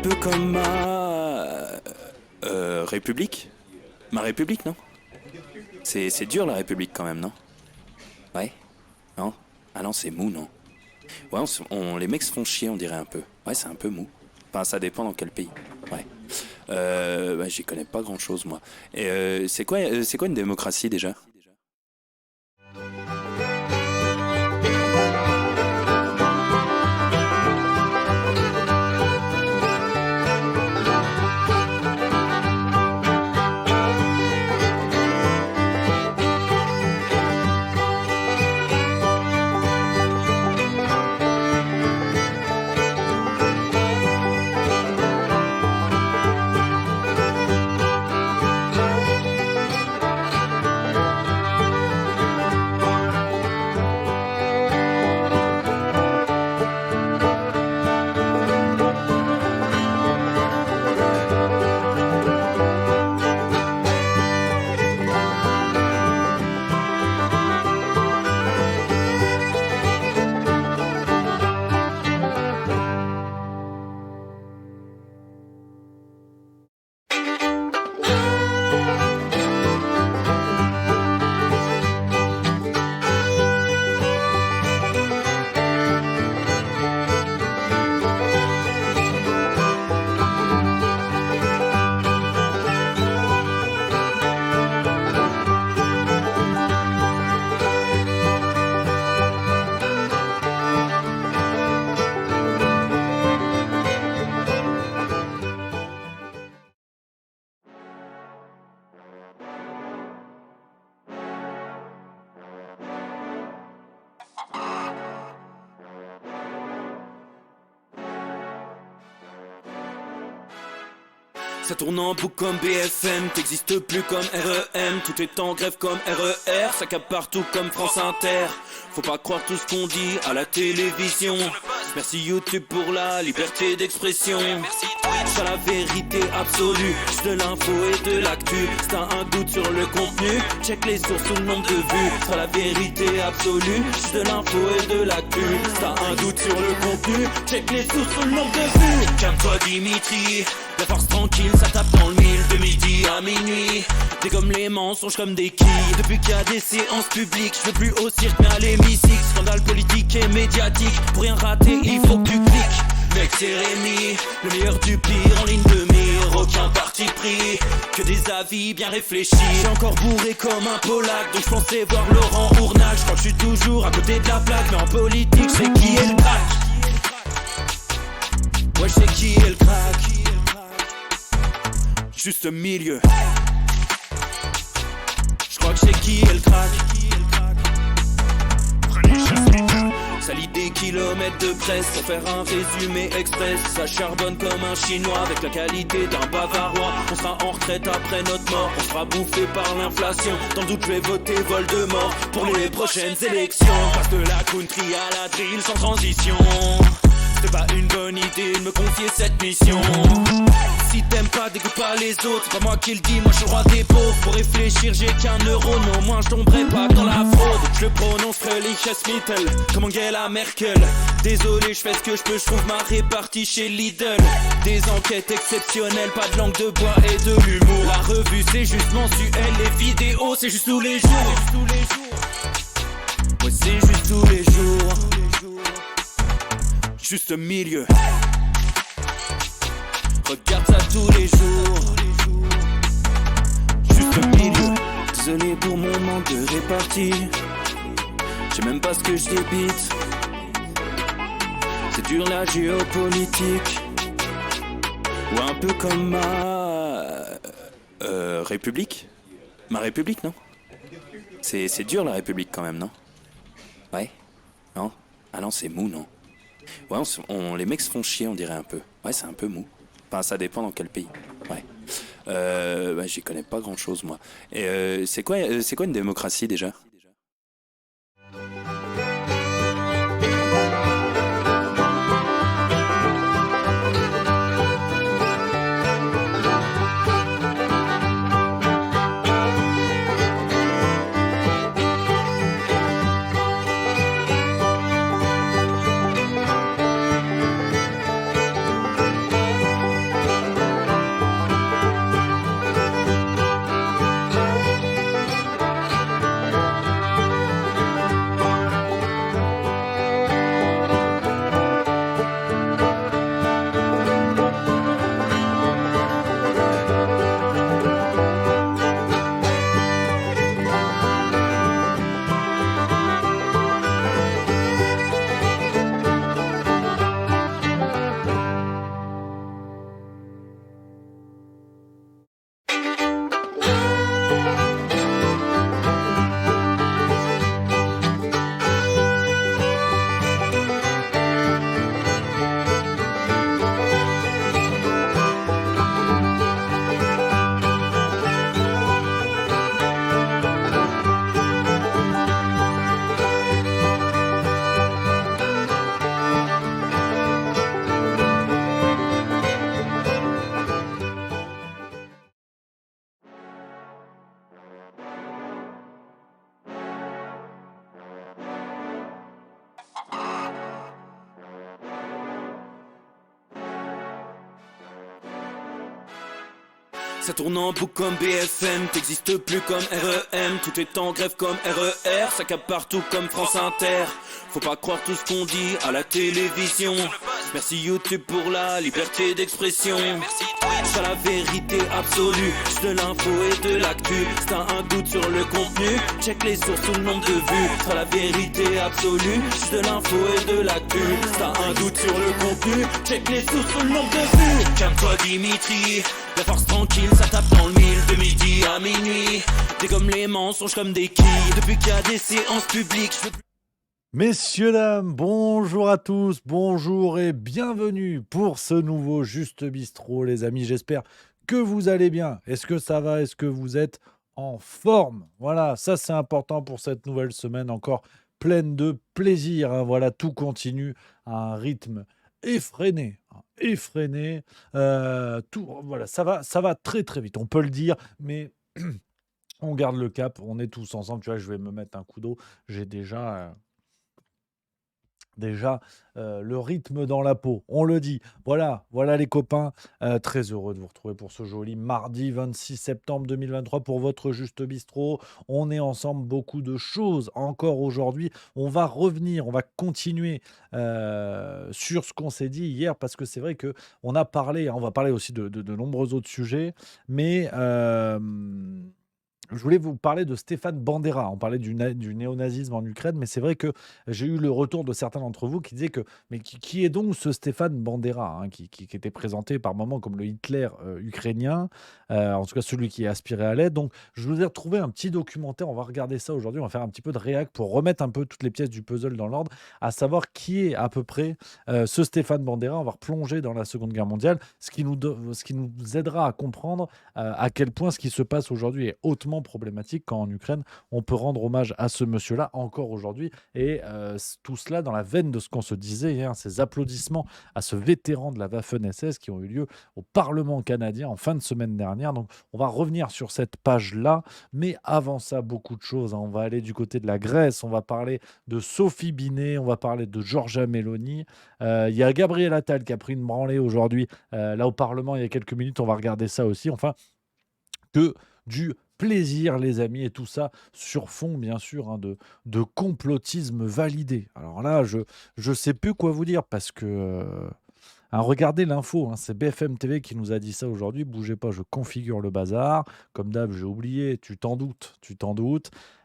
peu comme République. Ma République, non? C'est dur la République quand même, non? Ouais? Non? Ah non, c'est mou, non? Ouais, les mecs se font chier, on dirait un peu. Ouais, c'est un peu mou. Enfin, ça dépend dans quel pays. Ouais. Ouais, j'y connais pas grand chose, moi. Et c'est quoi une démocratie déjà? Ça tourne en boucle comme BFM, t'existes plus comme REM, tout est en grève comme RER, ça capte partout comme France Inter. Faut pas croire tout ce qu'on dit à la télévision. Merci YouTube pour la liberté d'expression. C'est la vérité absolue, juste de l'info et de l'actu. Si t'as un doute sur le contenu, check les sources ou le nombre de vues. C'est la vérité absolue, juste de l'info et de l'actu. Si t'as un doute sur le contenu, check les sources ou le nombre de vues. Calme-toi Dimitri, la force tranquille, ça tape dans le mille. De midi à minuit, dégomme les mensonges comme des quilles. Depuis qu'il y a des séances publiques, je veux plus au cirque mais à l'hémicycle. Scandale politique et médiatique, pour rien rater il faut que tu cliques. Mec c'est Rémi, le meilleur du pire en ligne de mire. Aucun parti pris, que des avis bien réfléchis. J'ai encore bourré comme un Polac, donc je pensais voir Laurent Ournac. Je crois que je suis toujours à côté de la plaque, mais en politique c'est qui est le crack. Ouais je sais qui est le crack. Juste milieu. Je crois que je sais qui est le crack. Ça lit des kilomètres de presse pour faire un résumé express. Ça charbonne comme un chinois avec la qualité d'un bavarois. On sera en retraite après notre mort, on sera bouffé par l'inflation. Dans le doute je vais voter Voldemort pour les prochaines élections. Passe de la country à la drill sans transition. C'est pas une bonne idée de me confier cette mission. Si t'aimes pas, dégoûte pas les autres. C'est pas moi qui le dis, moi je suis le roi des pauvres. Pour réfléchir j'ai qu'un euro, mais au moins je tomberai pas dans la fraude. Je le prononce Mittel, comme Angela Merkel. Désolé, je fais ce que je peux, je trouve ma répartie chez Lidl. Des enquêtes exceptionnelles, pas de langue de bois et de l'humour. La revue c'est juste mensuel, les vidéos c'est juste tous les jours. Ouais c'est juste tous les jours. Juste milieu. Regarde ça tous les jours. Juste milieu. Désolé pour mon manque de répartie. Je sais même pas ce que je débite. C'est dur la géopolitique. Ou un peu comme ma République. Ma République, non? C'est dur la République quand même, non? Ouais? Non? Ah non, c'est mou, non? Ouais, les mecs se font chier, on dirait un peu. Ouais, c'est un peu mou. Enfin, ça dépend dans quel pays. Ouais. Ouais, j'y connais pas grand chose, moi. Et c'est quoi une démocratie déjà? Ça tourne en boucle comme BFM, t'existes plus comme REM. Tout est en grève comme RER, ça capte partout comme France Inter. Faut pas croire tout ce qu'on dit à la télévision. Merci YouTube pour la liberté d'expression. C'est la vérité absolue, c'est de l'info et de l'actu. Si t'as un doute sur le contenu, check les sources ou le nombre de vues. C'est la vérité absolue, c'est de l'info et de l'actu. Si t'as un doute sur le contenu, check les sources ou le nombre de vues. Calme-toi Dimitri, la force tranquille, ça tape dans le mille. De midi à minuit, t'es comme les mensonges comme des quilles. Depuis qu'il y a des séances publiques, je veux plus. Messieurs, dames, bonjour à tous, bonjour et bienvenue pour ce nouveau Juste Bistrot, les amis. J'espère que vous allez bien. Est-ce que ça va? Est-ce que vous êtes en forme? Voilà, ça c'est important pour cette nouvelle semaine encore pleine de plaisir, hein. Voilà, tout continue à un rythme effréné, hein, effréné. Voilà, ça va très très vite, on peut le dire, mais on garde le cap, on est tous ensemble. Tu vois, je vais me mettre un coup d'eau. J'ai déjà le rythme dans la peau, on le dit. Voilà les copains, très heureux de vous retrouver pour ce joli mardi 26 septembre 2023 pour votre Juste Bistrot. On est ensemble, beaucoup de choses encore aujourd'hui. On va revenir, on va continuer sur ce qu'on s'est dit hier, parce que c'est vrai que on a parlé, hein, on va parler aussi de nombreux autres sujets, mais je voulais vous parler de Stéphane Bandera. On parlait du néonazisme en Ukraine, mais c'est vrai que j'ai eu le retour de certains d'entre vous qui disaient que mais qui est donc ce Stéphane Bandera, hein, qui était présenté par moments comme le Hitler ukrainien, en tout cas celui qui est aspiré à l'aide. Donc je vous ai retrouvé un petit documentaire, on va regarder ça aujourd'hui, on va faire un petit peu de réac pour remettre un peu toutes les pièces du puzzle dans l'ordre, à savoir qui est à peu près ce Stéphane Bandera. On va replonger dans la Seconde Guerre mondiale, ce qui nous aidera à comprendre à quel point ce qui se passe aujourd'hui est hautement problématique, quand en Ukraine, on peut rendre hommage à ce monsieur-là encore aujourd'hui. Et tout cela dans la veine de ce qu'on se disait hier, ces applaudissements à ce vétéran de la Waffen-SS qui ont eu lieu au Parlement canadien en fin de semaine dernière. Donc on va revenir sur cette page-là. Mais avant ça, beaucoup de choses, hein. On va aller du côté de la Grèce, on va parler de Sophie Binet, on va parler de Giorgia Meloni. Il y a Gabriel Attal qui a pris une branlée aujourd'hui, là au Parlement il y a quelques minutes. On va regarder ça aussi. Enfin, que du plaisir, les amis, et tout ça sur fond, bien sûr, hein, de complotisme validé. Alors là, je sais plus quoi vous dire, parce que hein, regardez l'info, hein, c'est BFM TV qui nous a dit ça aujourd'hui. Bougez pas, je configure le bazar. Comme d'hab, j'ai oublié, tu t'en doutes.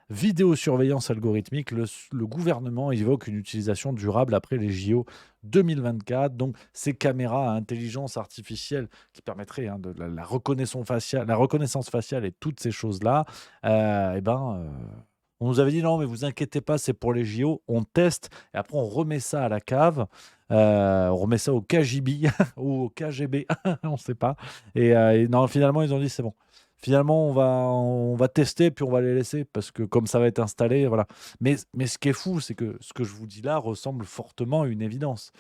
Vidéosurveillance algorithmique, le gouvernement évoque une utilisation durable après les JO 2024. Donc, ces caméras à intelligence artificielle qui permettraient, hein, de la reconnaissance faciale et toutes ces choses-là, on nous avait dit non, mais vous inquiétez pas, c'est pour les JO, on teste et après on remet ça à la cave, on remet ça au KGB ou au KGB, on ne sait pas. Et non, finalement, ils ont dit c'est bon. Finalement, on va tester, puis on va les laisser, parce que comme ça va être installé, voilà. Mais ce qui est fou, c'est que ce que je vous dis là ressemble fortement à une évidence.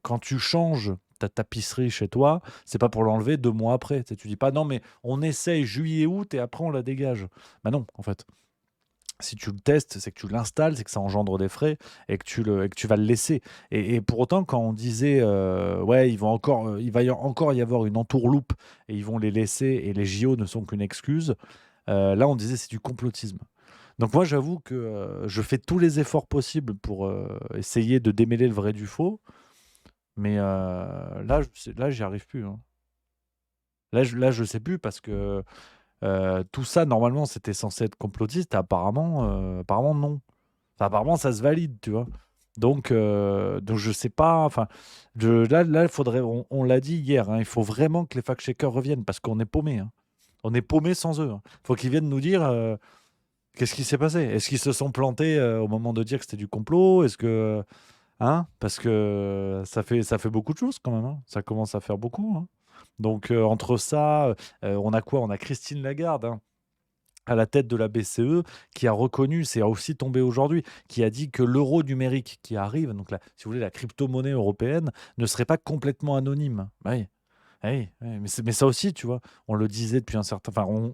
Quand tu changes ta tapisserie chez toi, c'est pas pour l'enlever 2 mois après. Tu dis pas non, mais on essaye juillet, août, et après on la dégage. Bah non, en fait. Si tu le testes, c'est que tu l'installes, c'est que ça engendre des frais, et que tu vas le laisser. Et pour autant, quand on disait ouais, il va encore y avoir une entourloupe et ils vont les laisser et les JO ne sont qu'une excuse, là on disait c'est du complotisme. Donc moi j'avoue que je fais tous les efforts possibles pour essayer de démêler le vrai du faux, mais là j'y arrive plus, hein. Là je sais plus, parce que tout ça, normalement, c'était censé être complotiste, et apparemment non. Enfin, apparemment, ça se valide, tu vois? Donc je sais pas, enfin, là, il faudrait, on l'a dit hier, hein, il faut vraiment que les fact-checkers reviennent, parce qu'on est paumés, hein. On est paumés sans eux, hein. Faut qu'ils viennent nous dire, qu'est-ce qui s'est passé? Est-ce qu'ils se sont plantés, au moment de dire que c'était du complot? Est-ce que hein? Parce que ça fait beaucoup de choses quand même, hein. Ça commence à faire beaucoup, hein. Donc entre ça, on a quoi? On a Christine Lagarde, hein, à la tête de la BCE, qui a reconnu, c'est aussi tombé aujourd'hui, qui a dit que l'euro numérique qui arrive, donc si vous voulez, la crypto-monnaie européenne, ne serait pas complètement anonyme. Bah oui. Ah oui, oui, mais ça aussi, tu vois, on le disait depuis un certain enfin,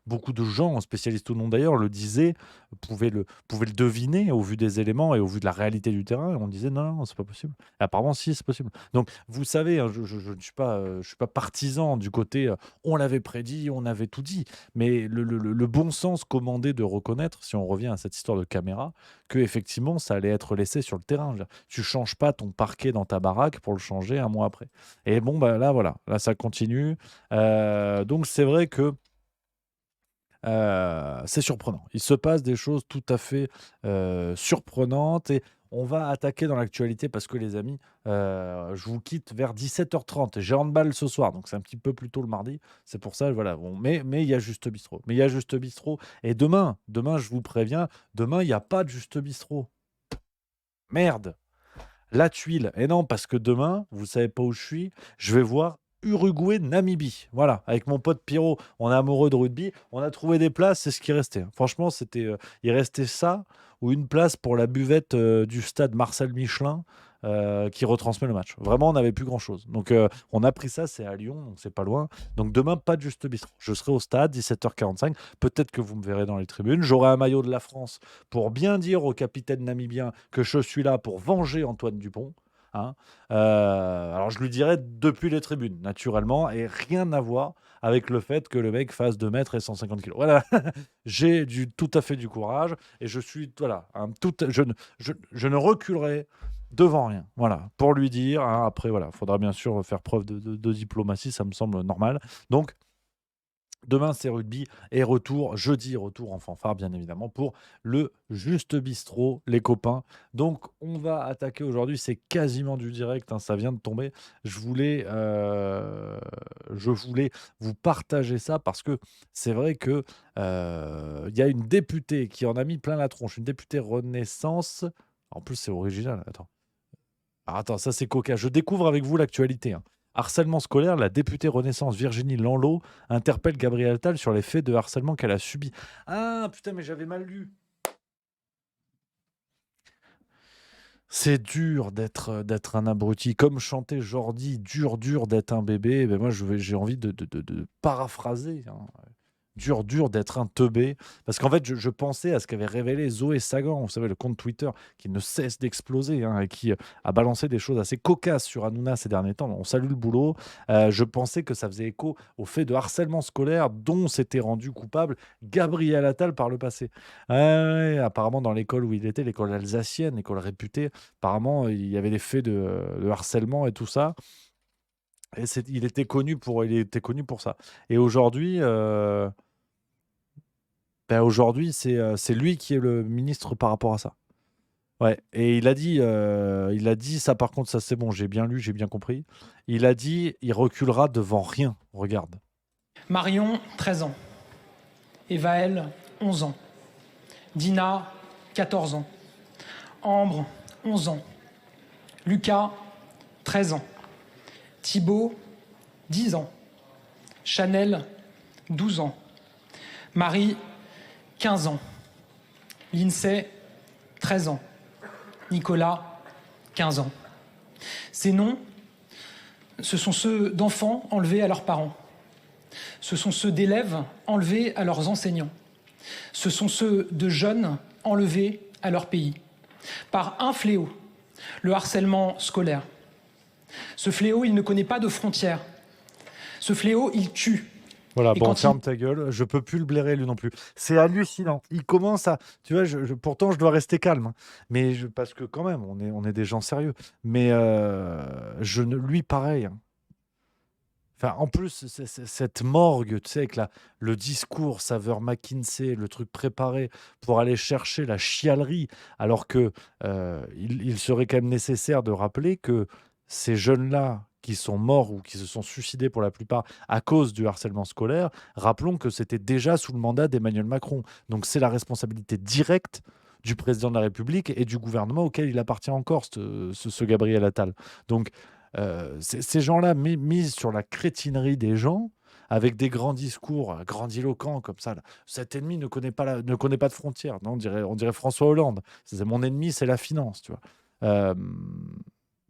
beaucoup de gens, spécialistes ou non d'ailleurs, le disaient, pouvaient le deviner au vu des éléments et au vu de la réalité du terrain et on disait: «Non, non, c'est pas possible». Et apparemment si, c'est possible. Donc vous savez, hein, je ne suis pas partisan du côté, on l'avait prédit, on avait tout dit. Mais le bon sens commandait de reconnaître, si on revient à cette histoire de caméra, que effectivement ça allait être laissé sur le terrain. Je veux dire, tu changes pas ton parquet dans ta baraque pour le changer un mois après. Et bon, bah, là, voilà, là, ça continue. Donc c'est vrai que, c'est surprenant. Il se passe des choses tout à fait, surprenantes et on va attaquer dans l'actualité parce que les amis, je vous quitte vers 17h30. J'ai handball ce soir, donc c'est un petit peu plus tôt le mardi. C'est pour ça, voilà, bon, mais il y a Juste Bistrot. Mais il y a Juste Bistrot et demain, je vous préviens, demain, il y a pas de Juste Bistrot. Merde! La tuile. Et non, parce que demain, vous savez pas où je vais voir Uruguay-Namibie. Voilà, avec mon pote Pierrot, on est amoureux de rugby, on a trouvé des places, c'est ce qui restait, hein. Franchement, il restait ça ou une place pour la buvette du stade Marcel Michelin qui retransmet le match. Vraiment, on n'avait plus grand-chose. Donc, on a pris ça, c'est à Lyon, donc c'est pas loin. Donc, demain, pas de Juste Bistrot. Je serai au stade, 17h45. Peut-être que vous me verrez dans les tribunes. J'aurai un maillot de la France pour bien dire au capitaine namibien que je suis là pour venger Antoine Dupont. Hein. Alors je lui dirai depuis les tribunes, naturellement, et rien à voir avec le fait que le mec fasse 2 mètres et 150 kilos. Voilà, j'ai tout à fait du courage et je suis, voilà, je ne reculerai devant rien. Voilà, pour lui dire, hein, après, voilà, il faudra bien sûr faire preuve de diplomatie, ça me semble normal. Donc, demain, c'est rugby et retour en fanfare, bien évidemment, pour le Juste Bistrot, les copains. Donc, on va attaquer aujourd'hui. C'est quasiment du direct, hein, ça vient de tomber. Je voulais vous partager ça parce que c'est vrai que il y a une députée qui en a mis plein la tronche, une députée Renaissance. En plus, c'est original. Attends. Ah, attends, ça c'est cocasse. Je découvre avec vous l'actualité, hein. Harcèlement scolaire, la députée Renaissance Virginie Lanlot interpelle Gabriel Attal sur les faits de harcèlement qu'elle a subis. Ah putain, mais j'avais mal lu. C'est dur d'être un abruti. Comme chantait Jordi, dur d'être un bébé. Eh ben moi, j'ai envie de paraphraser, hein. Dur d'être un teubé. Parce qu'en fait, je pensais à ce qu'avait révélé Zoé Sagan, vous savez, le compte Twitter qui ne cesse d'exploser, hein, et qui a balancé des choses assez cocasses sur Hanouna ces derniers temps. On salue le boulot. Je pensais que ça faisait écho au fait de harcèlement scolaire dont s'était rendu coupable Gabriel Attal par le passé. Ouais, apparemment, dans l'école où il était, l'école alsacienne, l'école réputée, apparemment, il y avait des faits de harcèlement et tout ça. Et il était connu pour ça. Et aujourd'hui, aujourd'hui, c'est lui qui est le ministre par rapport à ça. Ouais, et il a dit ça, par contre, ça c'est bon, j'ai bien lu, j'ai bien compris. Il a dit: «Il reculera devant rien». Regarde. Marion, 13 ans. Evaël, 11 ans. Dina, 14 ans. Ambre, 11 ans. Lucas, 13 ans. Thibaut, 10 ans. Chanel, 12 ans. Marie, 15 ans. Lindsay, 13 ans. Nicolas, 15 ans. Ces noms, ce sont ceux d'enfants enlevés à leurs parents. Ce sont ceux d'élèves enlevés à leurs enseignants. Ce sont ceux de jeunes enlevés à leur pays. Par un fléau, le harcèlement scolaire. Ce fléau, il ne connaît pas de frontières. Ce fléau, il tue. Voilà, Et bon, quand ferme ta gueule, je peux plus le blairer lui non plus. C'est hallucinant. Il commence à, tu vois, pourtant je dois rester calme, hein. Mais parce que quand même, on est des gens sérieux. Mais lui pareil, hein. Enfin, en plus, cette morgue, tu sais, avec le discours saveur McKinsey, le truc préparé pour aller chercher la chialerie, alors que il serait quand même nécessaire de rappeler que ces jeunes-là qui sont morts ou qui se sont suicidés pour la plupart à cause du harcèlement scolaire, rappelons que c'était déjà sous le mandat d'Emmanuel Macron. Donc c'est la responsabilité directe du président de la République et du gouvernement auquel il appartient encore, ce Gabriel Attal. Donc ces gens-là misent sur la crétinerie des gens avec des grands discours grandiloquents comme ça. Là. Cet ennemi ne connaît pas de frontières. Non, on dirait François Hollande. C'est mon ennemi, c'est la finance, tu vois. Euh,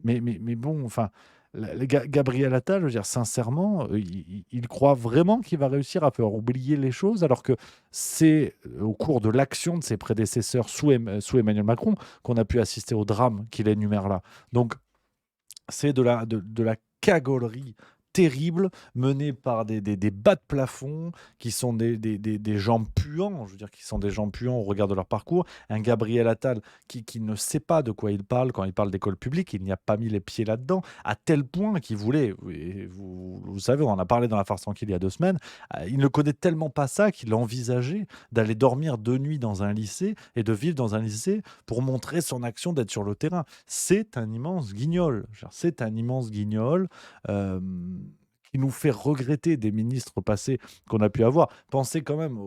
mais bon, enfin, Gabriel Attal, je veux dire, sincèrement, il croit vraiment qu'il va réussir à faire oublier les choses, alors que c'est au cours de l'action de ses prédécesseurs sous Emmanuel Macron qu'on a pu assister au drame qu'il énumère là. Donc, c'est de la cagolerie terrible menée par des bas de plafond qui sont des gens puants, je veux dire, qui sont des gens puants au regard de leur parcours. Un Gabriel Attal qui ne sait pas de quoi il parle quand il parle d'école publique, il n'y a pas mis les pieds là-dedans, à tel point qu'il voulait, et vous savez, on en a parlé dans la farce tranquille il y a 2 semaines, il ne connaît tellement pas ça qu'il envisageait d'aller dormir 2 nuits dans un lycée et de vivre dans un lycée pour montrer son action d'être sur le terrain. C'est un immense guignol. C'est un immense guignol qui nous fait regretter des ministres passés qu'on a pu avoir. Pensez quand même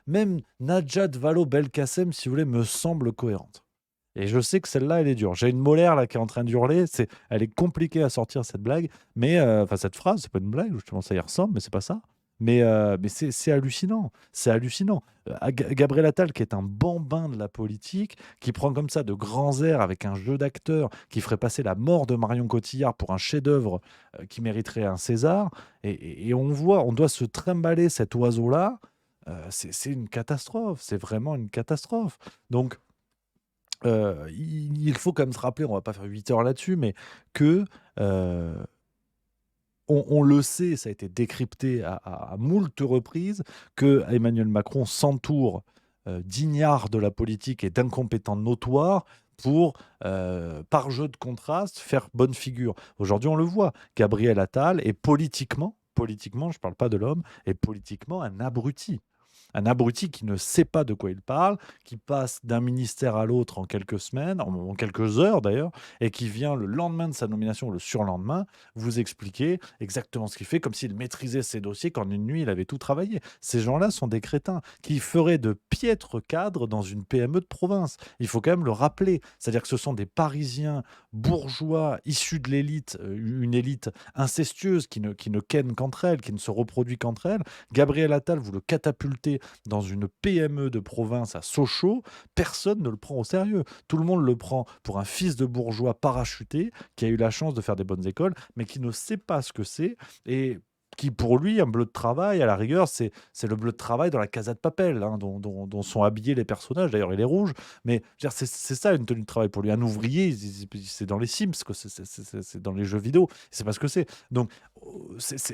même Najat Vallaud-Belkacem, si vous voulez, me semble cohérente. Et je sais que celle-là, elle est dure. J'ai une molaire là qui est en train d'hurler. Elle est compliquée à sortir cette blague, mais enfin cette phrase, c'est pas une blague. Justement, ça y ressemble, mais c'est pas ça. Mais c'est hallucinant. C'est hallucinant. Gabriel Attal, qui est un bambin de la politique, qui prend comme ça de grands airs avec un jeu d'acteur, qui ferait passer la mort de Marion Cotillard pour un chef-d'œuvre qui mériterait un César. Et on voit, on doit se trimballer cet oiseau-là. C'est une catastrophe. C'est vraiment une catastrophe. Donc, il faut quand même se rappeler, on va pas faire 8 heures là-dessus, mais que on le sait, ça a été décrypté à moult reprises, que Emmanuel Macron s'entoure d'ignards de la politique et d'incompétents notoires pour, par jeu de contraste, faire bonne figure. Aujourd'hui, on le voit, Gabriel Attal est politiquement, je ne parle pas de l'homme, est politiquement un abruti. Un abruti qui ne sait pas de quoi il parle, qui passe d'un ministère à l'autre en quelques semaines, en quelques heures d'ailleurs, et qui vient le lendemain de sa nomination, ou le surlendemain, vous expliquer exactement ce qu'il fait, comme s'il maîtrisait ses dossiers, qu'en une nuit, il avait tout travaillé. Ces gens-là sont des crétins qui feraient de piètres cadres dans une PME de province. Il faut quand même le rappeler. C'est-à-dire que ce sont des Parisiens bourgeois issus de l'élite, une élite incestueuse qui ne ken qu'entre elles, qui ne se reproduit qu'entre elles. Gabriel Attal, vous le catapultez dans une PME de province à Sochaux, personne ne le prend au sérieux. Tout le monde le prend pour un fils de bourgeois parachuté qui a eu la chance de faire des bonnes écoles, mais qui ne sait pas ce que c'est et qui, pour lui, un bleu de travail, à la rigueur, c'est le bleu de travail dans la Casa de Papel, hein, dont sont habillés les personnages. D'ailleurs, il est rouge, mais je veux dire, c'est ça une tenue de travail pour lui. Un ouvrier, c'est dans les Sims, quoi, c'est dans les jeux vidéo, c'est pas ce que c'est. Donc,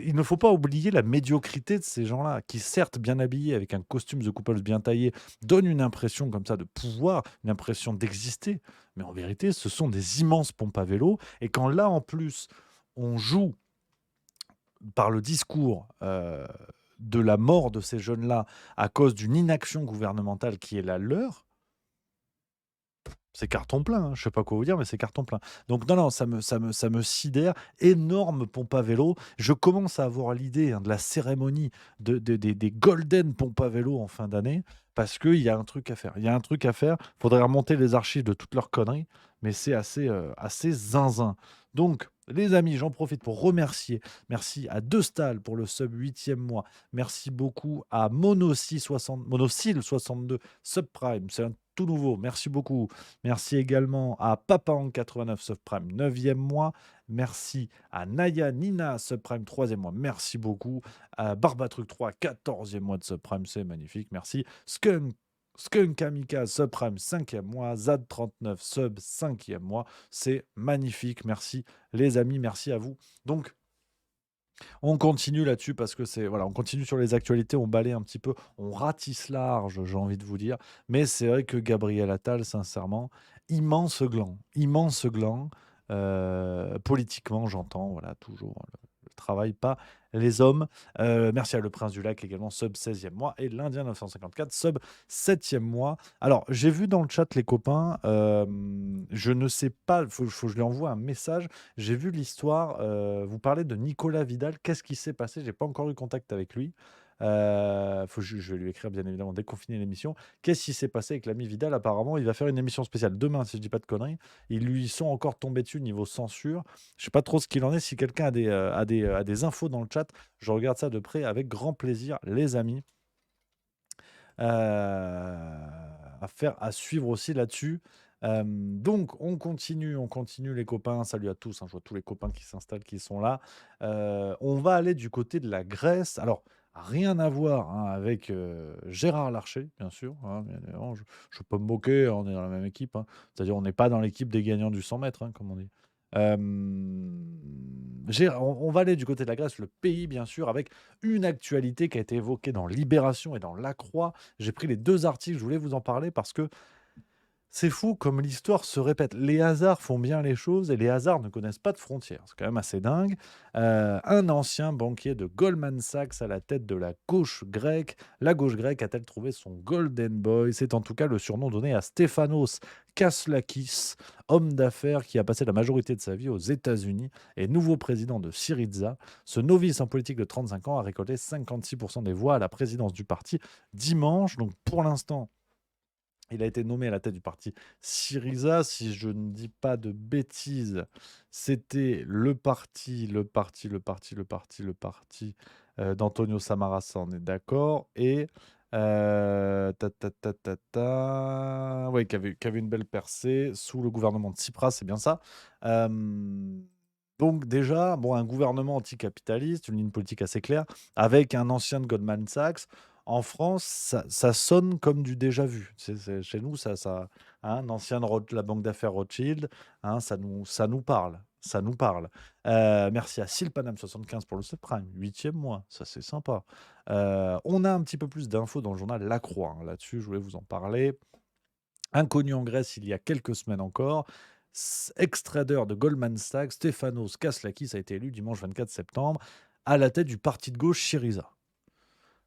il ne faut pas oublier la médiocrité de ces gens-là, qui certes, bien habillés, avec un costume de coupeuse bien taillé, donnent une impression comme ça de pouvoir, une impression d'exister. Mais en vérité, ce sont des immenses pompes à vélo. Et quand là, en plus, on joue par le discours de la mort de ces jeunes-là à cause d'une inaction gouvernementale qui est la leur, c'est carton plein, hein. Je sais pas quoi vous dire, mais c'est carton plein. Donc non, ça me sidère. Énorme pompe à vélo. Je commence à avoir l'idée, hein, de la cérémonie des golden pompes à vélo en fin d'année, parce qu'il y a un truc à faire. Il y a un truc à faire. Faudrait remonter les archives de toutes leurs conneries, mais c'est assez zinzin. Donc, les amis, j'en profite pour remercier. Merci à Deustal pour le sub 8e mois. Merci beaucoup à Monocile62 subprime. C'est un tout nouveau. Merci beaucoup. Merci également à Papang89 subprime 9e mois. Merci à Naya Nina subprime 3e mois. Merci beaucoup. À Barbatruc 3 14e mois de subprime. C'est magnifique. Merci. Skunk Kamikaze subprime 5e mois. Zad39 sub 5e mois. C'est magnifique. Merci les amis. Merci à vous. Donc, on continue là-dessus parce que on continue sur les actualités, on balaye un petit peu, on ratisse large, j'ai envie de vous dire. Mais c'est vrai que Gabriel Attal, sincèrement, immense gland. Politiquement, j'entends, voilà, toujours le travail, pas les hommes. Merci à Le Prince du Lac également, sub 16e mois, et l'Indien 954, sub 7e mois. Alors, j'ai vu dans le chat les copains, je ne sais pas, faut que je lui envoie un message. J'ai vu l'histoire, vous parlez de Nicolas Vidal, qu'est-ce qui s'est passé? J'ai pas encore eu contact avec lui. Je vais lui écrire bien évidemment dès qu'on finit l'émission. Qu'est-ce qui s'est passé avec l'ami Vidal? Apparemment, il va faire une émission spéciale demain, si je dis pas de conneries. Ils lui sont encore tombés dessus niveau censure. Je sais pas trop ce qu'il en est. Si quelqu'un a des infos dans le chat, je regarde ça de près avec grand plaisir, les amis. À suivre aussi là-dessus. Donc on continue les copains. Salut à tous, hein, je vois tous les copains qui s'installent, qui sont là. On va aller du côté de la Grèce. Alors, rien à voir, hein, avec, Gérard Larcher, bien sûr, hein, bien évidemment. Je peux me moquer, on est dans la même équipe, hein. C'est-à-dire on n'est pas dans l'équipe des gagnants du 100 mètres, hein, comme on dit. On va aller du côté de la Grèce, le pays, bien sûr, avec une actualité qui a été évoquée dans Libération et dans La Croix. J'ai pris les 2 articles, je voulais vous en parler parce que c'est fou comme l'histoire se répète. Les hasards font bien les choses et les hasards ne connaissent pas de frontières. C'est quand même assez dingue. Un ancien banquier de Goldman Sachs à la tête de la gauche grecque. La gauche grecque a-t-elle trouvé son Golden Boy? C'est en tout cas le surnom donné à Stéphanos Kashlakis, homme d'affaires qui a passé la majorité de sa vie aux États-Unis et nouveau président de Syriza. Ce novice en politique de 35 ans a récolté 56% des voix à la présidence du parti dimanche. Donc pour l'instant, il a été nommé à la tête du parti Syriza. Si je ne dis pas de bêtises, c'était d'Antonio Samaras, on est d'accord. Et ouais, qui avait une belle percée sous le gouvernement de Tsipras, c'est bien ça. Euh, donc déjà, bon, un gouvernement anticapitaliste, une ligne politique assez claire, avec un ancien de Goldman Sachs. En France, ça sonne comme du déjà vu. Chez nous, hein, un ancien de la banque d'affaires Rothschild, hein, ça nous parle. Ça nous parle. Merci à Silpanam75 pour le subprime. 8e mois, ça c'est sympa. On a un petit peu plus d'infos dans le journal La Croix, hein. Là-dessus, je voulais vous en parler. Inconnu en Grèce il y a quelques semaines encore, ex-trader de Goldman Sachs, Stéphanos Kashlakis a été élu dimanche 24 septembre à la tête du parti de gauche Syriza.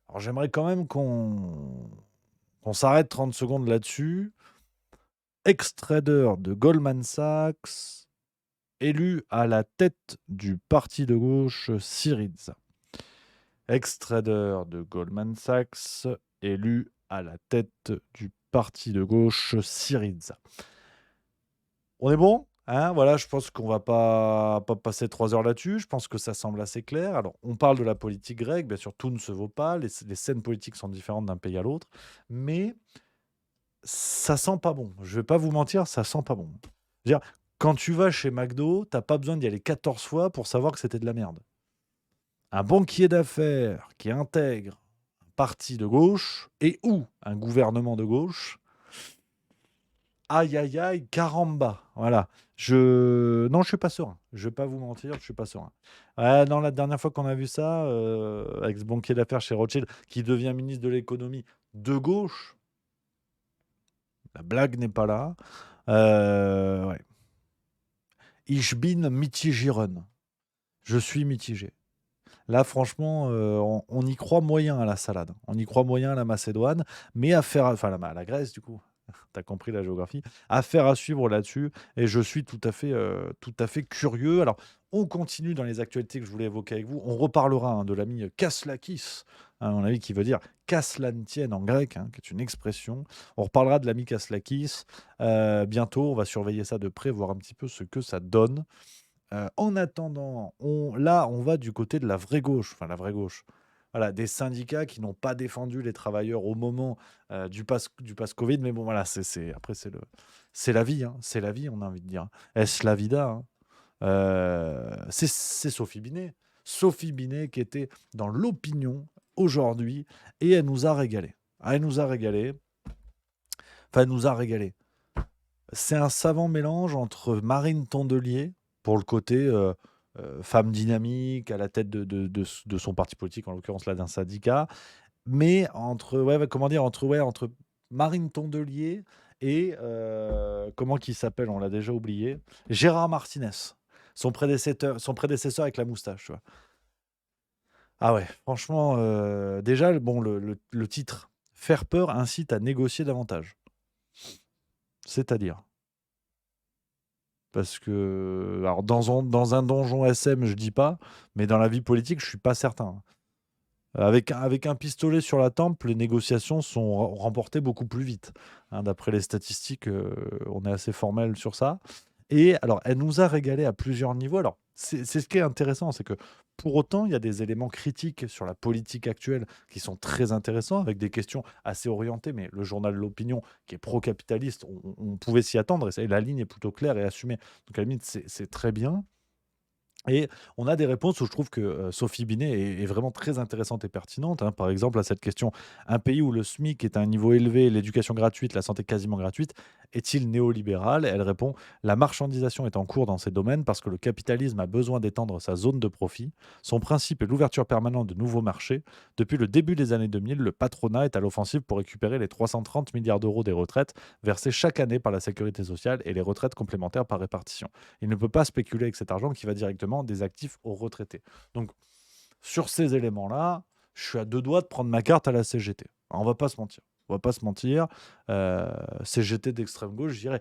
Alors j'aimerais quand même qu'on s'arrête 30 secondes là-dessus. Ex-trader de Goldman Sachs, élu à la tête du parti de gauche Syriza. Ex-trader de Goldman Sachs, élu à la tête du parti de gauche Syriza. On est bon, hein? Voilà, je pense qu'on va pas passer 3 heures là-dessus. Je pense que ça semble assez clair. Alors, on parle de la politique grecque. Bien sûr, tout ne se vaut pas. Les scènes politiques sont différentes d'un pays à l'autre. Mais ça sent pas bon. Je vais pas vous mentir, ça sent pas bon. Je veux dire, quand tu vas chez McDo, t'as pas besoin d'y aller 14 fois pour savoir que c'était de la merde. Un banquier d'affaires qui intègre un parti de gauche et ou un gouvernement de gauche, aïe aïe aïe, caramba. Voilà. Non, je suis pas serein. Je vais pas vous mentir, je suis pas serein. Ouais, non, la dernière fois qu'on a vu ça, avec ce banquier d'affaires chez Rothschild, qui devient ministre de l'économie de gauche, la blague n'est pas là. Ouais. Ich bin mitigieren. Je suis mitigé. Là, franchement, on y croit moyen à la salade. On y croit moyen à la Macédoine, mais enfin, à la Grèce, du coup. T'as compris la géographie. Affaire à suivre là-dessus. Et je suis tout à fait curieux. Alors, on continue dans les actualités que je voulais évoquer avec vous. On reparlera, hein, de l'ami Kashlakis, hein, à mon avis, qui veut dire Kaslantienne en grec, hein, qui est une expression. On reparlera de l'ami Kashlakis bientôt. On va surveiller ça de près, voir un petit peu ce que ça donne. En attendant, on va du côté de la vraie gauche, enfin la vraie gauche. Voilà, des syndicats qui n'ont pas défendu les travailleurs au moment du pass Covid, mais bon, voilà, après, c'est la vie, hein, c'est la vie, on a envie de dire. Est-ce la vida, hein? C'est Sophie Binet. Sophie Binet qui était dans l'opinion aujourd'hui et elle nous a régalé. Ah, elle nous a régalé. Enfin, elle nous a régalé. C'est un savant mélange entre Marine Tondelier, pour le côté femme dynamique, à la tête de son parti politique, en l'occurrence là d'un syndicat, mais entre Marine Tondelier et comment qu'il s'appelle, on l'a déjà oublié, Gérard Martinez, son prédécesseur avec la moustache, tu vois. Ah ouais, franchement, déjà, bon, le titre, faire peur incite à négocier davantage. C'est-à-dire, parce que, alors dans un donjon SM, je dis pas, mais dans la vie politique, je suis pas certain. Avec un pistolet sur la tempe, les négociations sont remportées beaucoup plus vite, hein, d'après les statistiques, on est assez formel sur ça. Et alors, elle nous a régalé à plusieurs niveaux. Alors, c'est ce qui est intéressant, c'est que pour autant, il y a des éléments critiques sur la politique actuelle qui sont très intéressants, avec des questions assez orientées, mais le journal L'Opinion, qui est pro-capitaliste, on pouvait s'y attendre, et la ligne est plutôt claire et assumée. Donc, à la limite, c'est très bien. Et on a des réponses où je trouve que Sophie Binet est vraiment très intéressante et pertinente, hein. Par exemple, à cette question, un pays où le SMIC est à un niveau élevé, l'éducation gratuite, la santé quasiment gratuite, est-il néolibéral? Elle répond, la marchandisation est en cours dans ces domaines parce que le capitalisme a besoin d'étendre sa zone de profit. Son principe est l'ouverture permanente de nouveaux marchés. Depuis le début des années 2000, le patronat est à l'offensive pour récupérer les 330 milliards d'euros des retraites versées chaque année par la sécurité sociale et les retraites complémentaires par répartition. Il ne peut pas spéculer avec cet argent qui va directement des actifs aux retraités. Donc, sur ces éléments-là, je suis à deux doigts de prendre ma carte à la CGT. Alors, on va pas se mentir. On va pas se mentir. CGT d'extrême gauche, je dirais.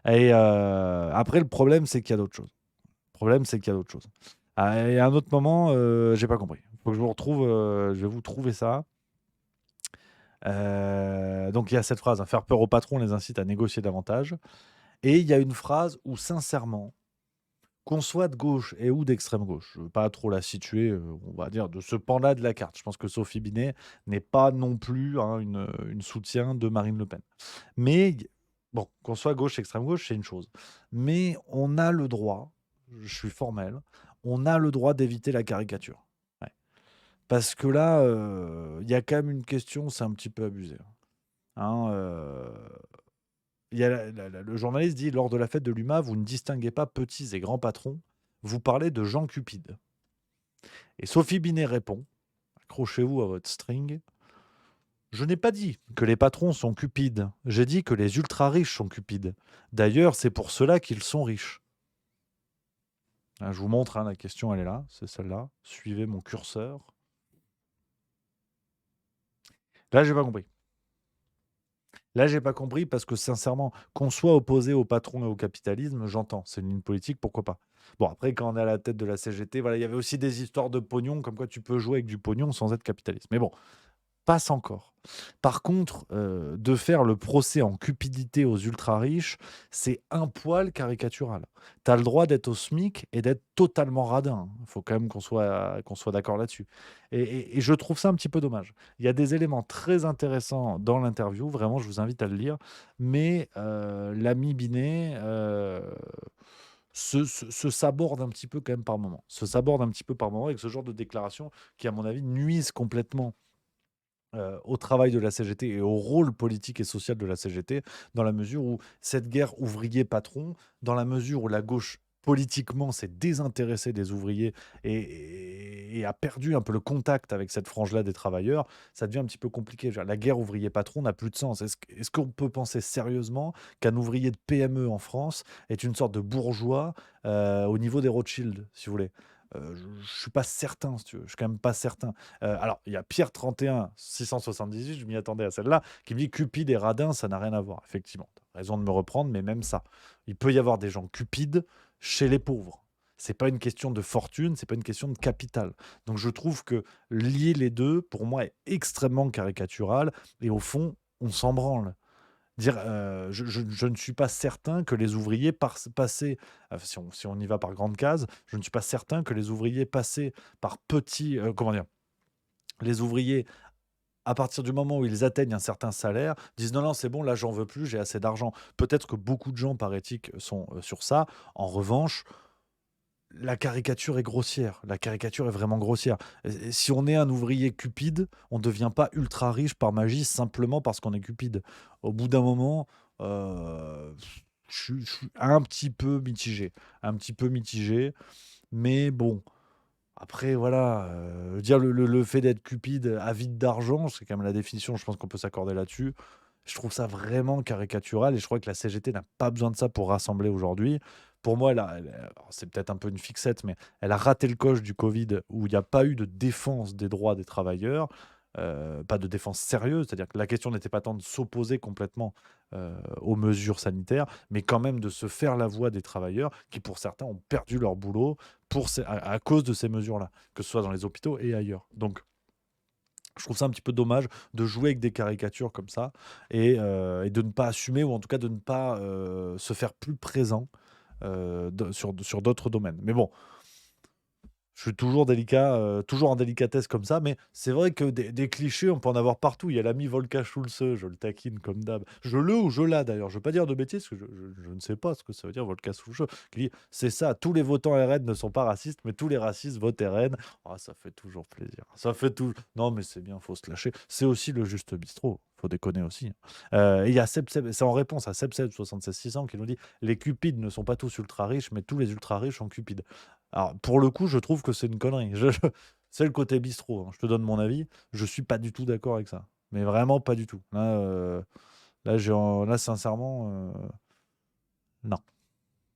Et après, le problème, c'est qu'il y a d'autres choses. Le problème, c'est qu'il y a d'autres choses. Et à un autre moment, j'ai pas compris. Faut que je vous retrouve. Je vais vous trouver ça. Donc, il y a cette phrase, hein, faire peur aux patrons les incite à négocier davantage. Et il y a une phrase où, sincèrement, qu'on soit de gauche et ou d'extrême gauche, je ne veux pas trop la situer, on va dire, de ce pan-là de la carte. Je pense que Sophie Binet n'est pas non plus, hein, une soutien de Marine Le Pen. Mais bon, qu'on soit gauche, extrême gauche, c'est une chose. Mais on a le droit, je suis formel, on a le droit d'éviter la caricature. Ouais. Parce que là, il y a quand même une question, c'est un petit peu abusé. Hein, il y a le journaliste dit, lors de la fête de l'UMA, vous ne distinguez pas petits et grands patrons, vous parlez de gens cupides. Et Sophie Binet répond, accrochez-vous à votre string, je n'ai pas dit que les patrons sont cupides, j'ai dit que les ultra-riches sont cupides. D'ailleurs, c'est pour cela qu'ils sont riches. Hein, je vous montre, hein, la question, elle est là, c'est celle-là. Suivez mon curseur. Là, j'ai pas compris. Là, j'ai pas compris parce que sincèrement, qu'on soit opposé au patron et au capitalisme, j'entends, c'est une ligne politique, pourquoi pas. Bon, après, quand on est à la tête de la CGT, voilà, il y avait aussi des histoires de pognon, comme quoi tu peux jouer avec du pognon sans être capitaliste. Mais bon, passe encore. Par contre, de faire le procès en cupidité aux ultra-riches, c'est un poil caricatural. Tu as le droit d'être au SMIC et d'être totalement radin. Il faut quand même qu'on soit d'accord là-dessus. Et je trouve ça un petit peu dommage. Il y a des éléments très intéressants dans l'interview, vraiment, je vous invite à le lire. Mais l'ami Binet se saborde un petit peu quand même par moment. Se saborde un petit peu par moment avec ce genre de déclaration qui, à mon avis, nuisent complètement au travail de la CGT et au rôle politique et social de la CGT, dans la mesure où cette guerre ouvrier-patron, dans la mesure où la gauche politiquement s'est désintéressée des ouvriers et a perdu un peu le contact avec cette frange-là des travailleurs, ça devient un petit peu compliqué. Je veux dire, la guerre ouvrier-patron n'a plus de sens. Est-ce qu'on peut penser sérieusement qu'un ouvrier de PME en France est une sorte de bourgeois au niveau des Rothschild, si vous voulez? Je ne suis pas certain, si tu veux. Je suis quand même pas certain. Alors, il y a Pierre 31 678, je m'y attendais à celle-là, qui me dit cupide et radin, ça n'a rien à voir. Effectivement, tu as raison de me reprendre, mais même ça, il peut y avoir des gens cupides chez les pauvres. C'est pas une question de fortune, c'est pas une question de capital. Donc je trouve que lier les deux, pour moi, est extrêmement caricatural. Et au fond, on s'en branle. Dire, je ne suis pas certain que les ouvriers passés, si on y va par grande case, je ne suis pas certain que les ouvriers passés par petits, comment dire? Les ouvriers, à partir du moment où ils atteignent un certain salaire, disent: «Non, non, c'est bon, là, j'en veux plus, j'ai assez d'argent». Peut-être que beaucoup de gens, par éthique, sont, sur ça. En revanche, la caricature est grossière. La caricature est vraiment grossière. Et si on est un ouvrier cupide, on ne devient pas ultra riche par magie simplement parce qu'on est cupide. Au bout d'un moment, je suis un petit peu mitigé. Un petit peu mitigé. Mais bon, après, voilà, dire le fait d'être cupide, avide d'argent, c'est quand même la définition, je pense qu'on peut s'accorder là-dessus. Je trouve ça vraiment caricatural et je crois que la CGT n'a pas besoin de ça pour rassembler aujourd'hui. Pour moi, alors c'est peut-être un peu une fixette, mais elle a raté le coche du Covid où il n'y a pas eu de défense des droits des travailleurs, pas de défense sérieuse, c'est-à-dire que la question n'était pas tant de s'opposer complètement aux mesures sanitaires, mais quand même de se faire la voix des travailleurs qui, pour certains, ont perdu leur boulot à cause de ces mesures-là, que ce soit dans les hôpitaux et ailleurs. Donc, Je trouve ça un petit peu dommage de jouer avec des caricatures comme ça et de ne pas assumer ou en tout cas de ne pas, se faire plus présent, sur d'autres domaines. Mais bon, je suis toujours délicat, toujours en délicatesse comme ça, mais c'est vrai que des clichés, on peut en avoir partout. Il y a l'ami Volker Schulze, je le taquine comme d'hab. Je le ou je l'ai d'ailleurs, je veux pas dire de bêtises, parce que je ne sais pas ce que ça veut dire Volker Schulze, qui dit: «C'est ça, tous les votants RN ne sont pas racistes, mais tous les racistes votent RN». Ah, ça fait toujours plaisir. Ça fait tout non, mais c'est bien, faut se lâcher. C'est aussi le juste bistrot, faut déconner aussi, hein. Et il y a Seb, c'est en réponse à Seb 76600 qui nous dit: «Les cupides ne sont pas tous ultra riches, mais tous les ultra riches sont cupides». Alors, pour le coup, je trouve que c'est une connerie. C'est le côté bistrot, hein. Je te donne mon avis. Je suis pas du tout d'accord avec ça. Mais vraiment pas du tout. Là, sincèrement, non.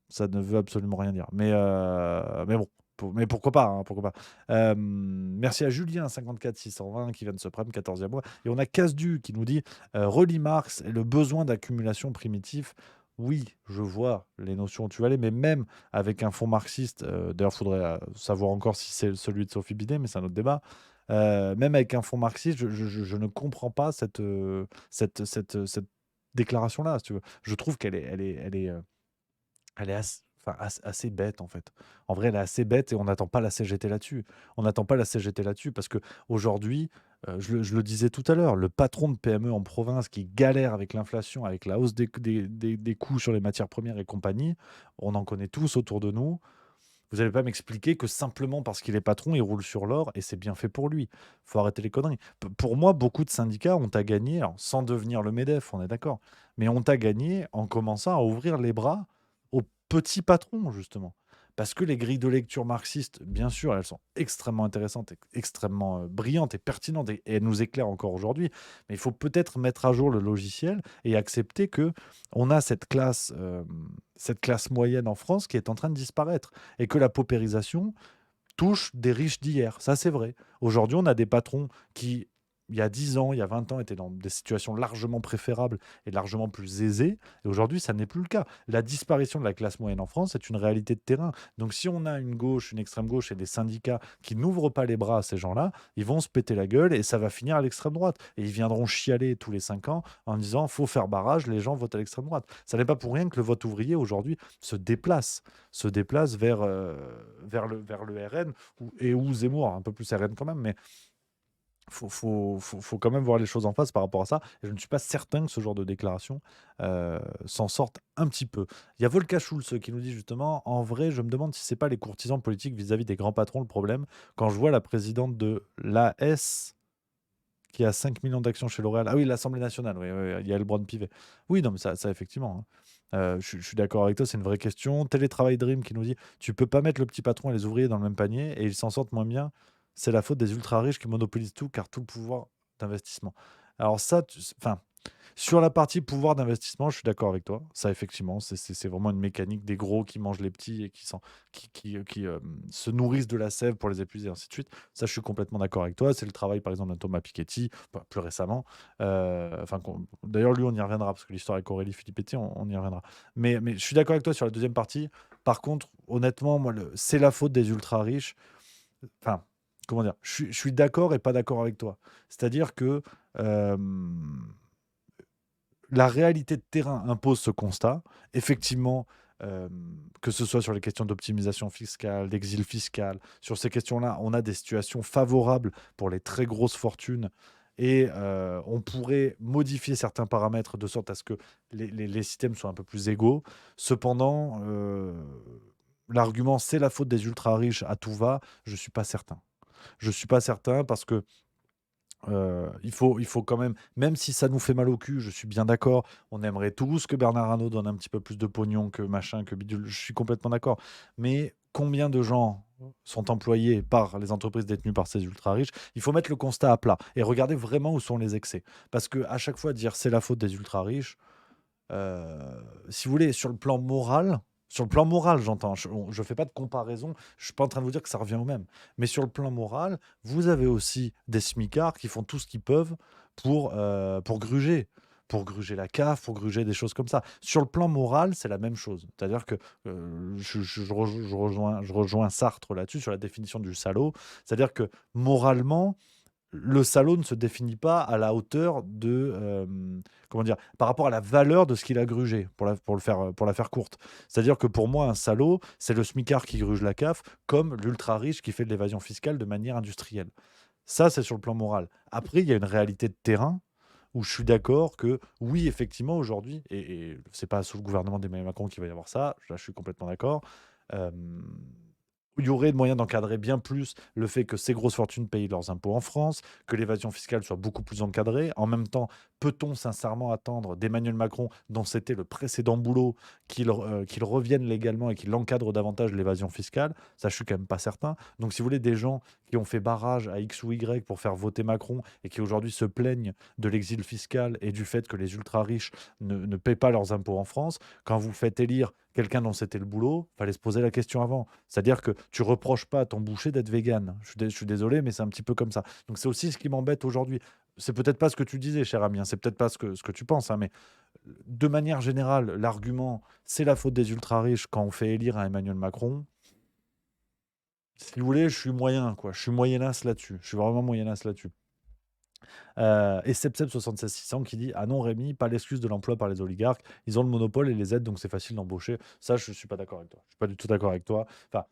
Ça ne veut absolument rien dire. Mais bon, mais pourquoi pas, hein, pourquoi pas. Merci à Julien 54620 qui vient de se prendre 14e mois. Et on a Casdu qui nous dit relis Marx et le besoin d'accumulation primitif. Oui, je vois les notions où tu vas aller, mais même avec un fonds marxiste, d'ailleurs, il faudrait savoir encore si c'est celui de Sophie Binet, mais c'est un autre débat. Même avec un fonds marxiste, je ne comprends pas cette déclaration-là, si tu veux. Je trouve elle est assez bête, en fait. En vrai, elle est assez bête et on n'attend pas la CGT là-dessus. On n'attend pas la CGT là-dessus parce qu'aujourd'hui, je le disais tout à l'heure, le patron de PME en province qui galère avec l'inflation, avec la hausse des coûts sur les matières premières et compagnie, on en connaît tous autour de nous. Vous n'allez pas m'expliquer que simplement parce qu'il est patron, il roule sur l'or et c'est bien fait pour lui. Faut arrêter les conneries. Pour moi, beaucoup de syndicats ont à gagner, alors, sans devenir le MEDEF, on est d'accord, mais ont à gagner en commençant à ouvrir les bras aux petits patrons, justement. Parce que les grilles de lecture marxistes, bien sûr, elles sont extrêmement intéressantes, extrêmement brillantes et pertinentes, et elles nous éclairent encore aujourd'hui. Mais il faut peut-être mettre à jour le logiciel et accepter que on a cette classe moyenne en France qui est en train de disparaître et que la paupérisation touche des riches d'hier. Ça, c'est vrai. Aujourd'hui, on a des patrons qui, il y a 10 ans, il y a 20 ans, étaient dans des situations largement préférables et largement plus aisées. Et aujourd'hui, ça n'est plus le cas. La disparition de la classe moyenne en France est une réalité de terrain. Donc, si on a une gauche, une extrême gauche et des syndicats qui n'ouvrent pas les bras à ces gens-là, ils vont se péter la gueule et ça va finir à l'extrême droite. Et ils viendront chialer tous les 5 ans en disant faut faire barrage, les gens votent à l'extrême droite. Ça n'est pas pour rien que le vote ouvrier aujourd'hui se déplace vers le RN ou Zemmour, un peu plus RN quand même, mais faut quand même voir les choses en face par rapport à ça. Et je ne suis pas certain que ce genre de déclaration s'en sorte un petit peu. Il y a Volker Schulze qui nous dit justement, en vrai, je me demande si c'est pas les courtisans politiques vis-à-vis des grands patrons le problème. Quand je vois la présidente de l'AS qui a 5 millions d'actions chez L'Oréal. Ah oui, l'Assemblée nationale, oui, oui, il y a Elbron Pivet. Oui, non, mais ça effectivement, hein. Je suis d'accord avec toi, c'est une vraie question. Télétravail Dream qui nous dit, tu peux pas mettre le petit patron et les ouvriers dans le même panier et ils s'en sortent moins bien. C'est la faute des ultra riches qui monopolisent tout car tout le pouvoir d'investissement. Alors ça, enfin, sur la partie pouvoir d'investissement, je suis d'accord avec toi. Ça, effectivement, c'est vraiment une mécanique des gros qui mangent les petits et qui se nourrissent de la sève pour les épuiser, et ainsi de suite. Ça, je suis complètement d'accord avec toi. C'est le travail, par exemple, d'un Thomas Piketty, plus récemment. D'ailleurs, lui, on y reviendra, parce que l'histoire avec Aurélie Filippetti, on y reviendra. Mais je suis d'accord avec toi sur la deuxième partie. Par contre, honnêtement, moi, c'est la faute des ultra riches. Enfin, comment dire, je suis d'accord et pas d'accord avec toi. C'est-à-dire que la réalité de terrain impose ce constat. Effectivement, que ce soit sur les questions d'optimisation fiscale, d'exil fiscal, sur ces questions-là, on a des situations favorables pour les très grosses fortunes et on pourrait modifier certains paramètres de sorte à ce que les systèmes soient un peu plus égaux. Cependant, l'argument c'est la faute des ultra riches à tout va, je suis pas certain. Je suis pas certain parce que il faut quand même si ça nous fait mal au cul, je suis bien d'accord, on aimerait tous que Bernard Arnault donne un petit peu plus de pognon que machin, que bidule, je suis complètement d'accord. Mais combien de gens sont employés par les entreprises détenues par ces ultra riches? Il faut mettre le constat à plat et regarder vraiment où sont les excès. Parce que à chaque fois dire c'est la faute des ultra riches, si vous voulez, sur le plan moral, j'entends, je fais pas de comparaison, je suis pas en train de vous dire que ça revient au même. Mais sur le plan moral, vous avez aussi des smicards qui font tout ce qu'ils peuvent pour gruger. Pour gruger la CAF, pour gruger des choses comme ça. Sur le plan moral, c'est la même chose. C'est-à-dire que je rejoins Sartre là-dessus, sur la définition du salaud. C'est-à-dire que moralement, le salaud ne se définit pas à la hauteur de, comment dire, par rapport à la valeur de ce qu'il a grugé, pour la faire courte. C'est-à-dire que pour moi, un salaud, c'est le smicard qui gruge la CAF, comme l'ultra riche qui fait de l'évasion fiscale de manière industrielle. Ça, c'est sur le plan moral. Après, il y a une réalité de terrain où je suis d'accord que oui, effectivement, aujourd'hui, et c'est pas sous le gouvernement d'Emmanuel Macron qu'il va y avoir ça, là, je suis complètement d'accord. euh, il y aurait moyen d'encadrer bien plus le fait que ces grosses fortunes payent leurs impôts en France, que l'évasion fiscale soit beaucoup plus encadrée. En même temps, peut-on sincèrement attendre d'Emmanuel Macron, dont c'était le précédent boulot, qu'il revienne légalement et qu'il encadre davantage l'évasion fiscale? Ça, je suis quand même pas certain. Donc, si vous voulez, des gens qui ont fait barrage à X ou Y pour faire voter Macron et qui aujourd'hui se plaignent de l'exil fiscal et du fait que les ultra-riches ne paient pas leurs impôts en France, quand vous faites élire quelqu'un dont c'était le boulot, fallait se poser la question avant. C'est-à-dire que tu reproches pas à ton boucher d'être vegan. Je suis désolé, mais c'est un petit peu comme ça. Donc c'est aussi ce qui m'embête aujourd'hui. C'est peut-être pas ce que tu disais, cher ami, hein, c'est peut-être pas ce que tu penses, hein, mais de manière générale, l'argument c'est la faute des ultra-riches quand on fait élire un Emmanuel Macron, si vous voulez, je suis moyen, quoi. Je suis moyenasse là-dessus. Je suis vraiment moyenasse là-dessus. Et Sepsep76600 qui dit: «Ah non Rémi, pas l'excuse de l'emploi par les oligarques. Ils ont le monopole et les aides, donc c'est facile d'embaucher». Ça, je suis pas d'accord avec toi. Je suis pas du tout d'accord avec toi. Enfin,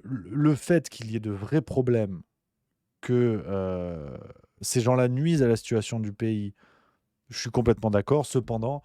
le fait qu'il y ait de vrais problèmes, que, ces gens-là nuisent à la situation du pays, je suis complètement d'accord. Cependant,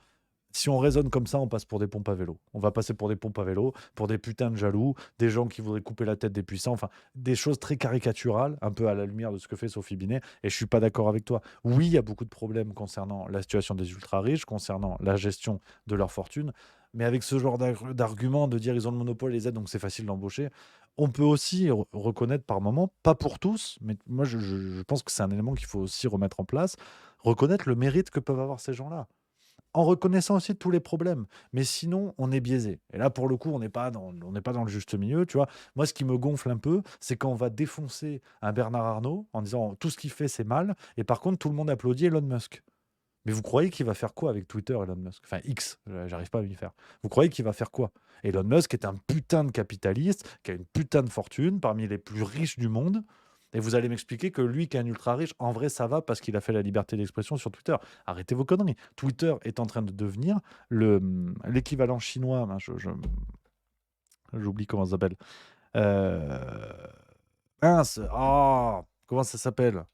si on raisonne comme ça, on passe pour des pompes à vélo. On va passer pour des pompes à vélo, pour des putains de jaloux, des gens qui voudraient couper la tête des puissants, enfin, des choses très caricaturales, un peu à la lumière de ce que fait Sophie Binet, et je suis pas d'accord avec toi. Oui, il y a beaucoup de problèmes concernant la situation des ultra-riches, concernant la gestion de leur fortune, mais avec ce genre d'argument de dire ils ont le monopole, les aides, donc c'est facile d'embaucher, on peut aussi reconnaître par moment, pas pour tous, mais moi je pense que c'est un élément qu'il faut aussi remettre en place, reconnaître le mérite que peuvent avoir ces gens-là en reconnaissant aussi tous les problèmes. Mais sinon, on est biaisé. Et là, pour le coup, on n'est pas dans le juste milieu, tu vois. Moi, ce qui me gonfle un peu, c'est quand on va défoncer un Bernard Arnault en disant tout ce qu'il fait, c'est mal, et par contre, tout le monde applaudit Elon Musk. Mais vous croyez qu'il va faire quoi avec Twitter, Elon Musk? Enfin, X, j'arrive pas à m'y faire. Vous croyez qu'il va faire quoi? Elon Musk est un putain de capitaliste, qui a une putain de fortune, parmi les plus riches du monde. Et vous allez m'expliquer que lui, qui est un ultra riche, en vrai, ça va parce qu'il a fait la liberté d'expression sur Twitter. Arrêtez vos conneries. Twitter est en train de devenir l'équivalent chinois. J'oublie comment ça s'appelle. Euh, Mince. Comment ça s'appelle?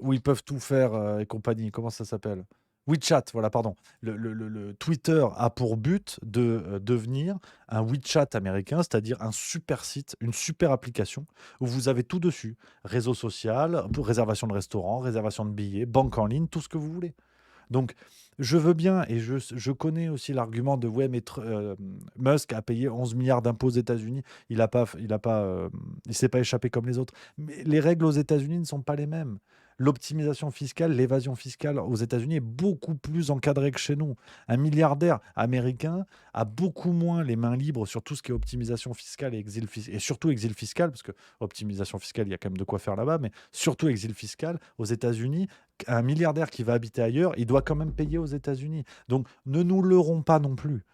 Où ils peuvent tout faire et compagnie. Comment ça s'appelle? WeChat, voilà, pardon. Le Twitter a pour but de devenir un WeChat américain, c'est-à-dire un super site, une super application où vous avez tout dessus. Réseau social, pour réservation de restaurant, réservation de billets, banque en ligne, tout ce que vous voulez. Donc, je veux bien, et je connais aussi l'argument de ouais, mais Musk a payé 11 milliards d'impôts aux États-Unis, il s'est pas échappé comme les autres. Mais les règles aux États-Unis ne sont pas les mêmes. L'optimisation fiscale, l'évasion fiscale aux États-Unis est beaucoup plus encadrée que chez nous. Un milliardaire américain a beaucoup moins les mains libres sur tout ce qui est optimisation fiscale et surtout exil fiscal, parce que optimisation fiscale, il y a quand même de quoi faire là-bas, mais surtout exil fiscal aux États-Unis. Un milliardaire qui va habiter ailleurs, il doit quand même payer aux États-Unis. Donc, ne nous leurrons pas non plus.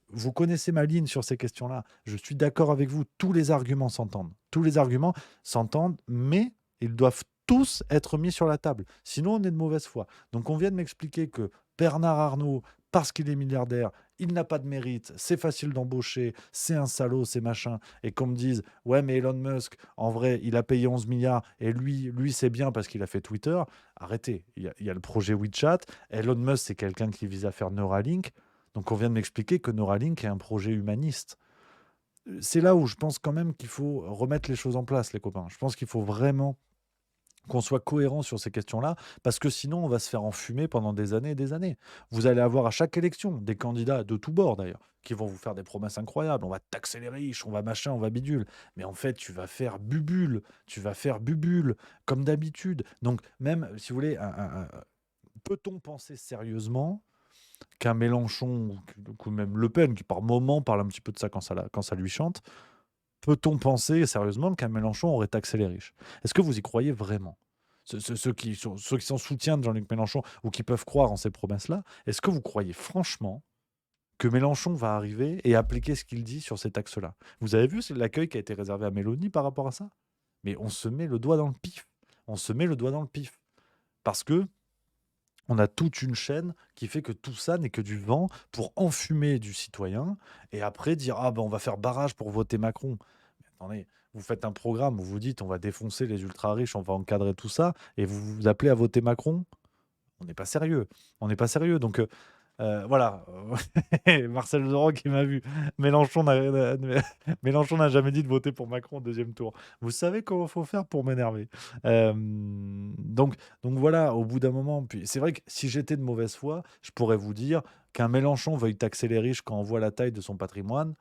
Vous connaissez ma ligne sur ces questions-là. Je suis d'accord avec vous. Tous les arguments s'entendent. Tous les arguments s'entendent, mais ils doivent tous être mis sur la table. Sinon, on est de mauvaise foi. Donc, on vient de m'expliquer que Bernard Arnault, parce qu'il est milliardaire, il n'a pas de mérite, c'est facile d'embaucher, c'est un salaud, c'est machin. Et qu'on me dise, ouais, mais Elon Musk, en vrai, il a payé 11 milliards et lui c'est bien parce qu'il a fait Twitter. Arrêtez. Il y a le projet WeChat. Elon Musk, c'est quelqu'un qui vise à faire Neuralink. Donc, on vient de m'expliquer que Neuralink est un projet humaniste. C'est là où je pense quand même qu'il faut remettre les choses en place, les copains. Je pense qu'il faut vraiment qu'on soit cohérent sur ces questions-là, parce que sinon, on va se faire enfumer pendant des années et des années. Vous allez avoir à chaque élection des candidats de tous bords, d'ailleurs, qui vont vous faire des promesses incroyables. On va taxer les riches, on va machin, on va bidule. Mais en fait, tu vas faire bubule, comme d'habitude. Donc, même, si vous voulez, peut-on penser sérieusement qu'un Mélenchon, ou même Le Pen, qui par moment parle un petit peu de ça quand ça lui chante, peut-on penser sérieusement qu'un Mélenchon aurait taxé les riches? Est-ce que vous y croyez vraiment? Ceux qui sont soutiens de Jean-Luc Mélenchon ou qui peuvent croire en ces promesses-là, est-ce que vous croyez franchement que Mélenchon va arriver et appliquer ce qu'il dit sur ces taxes-là? Vous avez vu l'accueil qui a été réservé à Mélanie par rapport à ça? Mais on se met le doigt dans le pif. On se met le doigt dans le pif. Parce que on a toute une chaîne qui fait que tout ça n'est que du vent pour enfumer du citoyen et après dire ah ben on va faire barrage pour voter Macron. Mais attendez, vous faites un programme où vous dites on va défoncer les ultra riches, on va encadrer tout ça et vous vous appelez à voter Macron. On n'est pas sérieux. On n'est pas sérieux. Donc voilà. Marcel Zoran qui m'a vu. Mélenchon n'a Mélenchon n'a jamais dit de voter pour Macron au deuxième tour. Vous savez comment faut faire pour m'énerver. Donc voilà, au bout d'un moment, puis c'est vrai que si j'étais de mauvaise foi, je pourrais vous dire qu'un Mélenchon veuille taxer les riches quand on voit la taille de son patrimoine.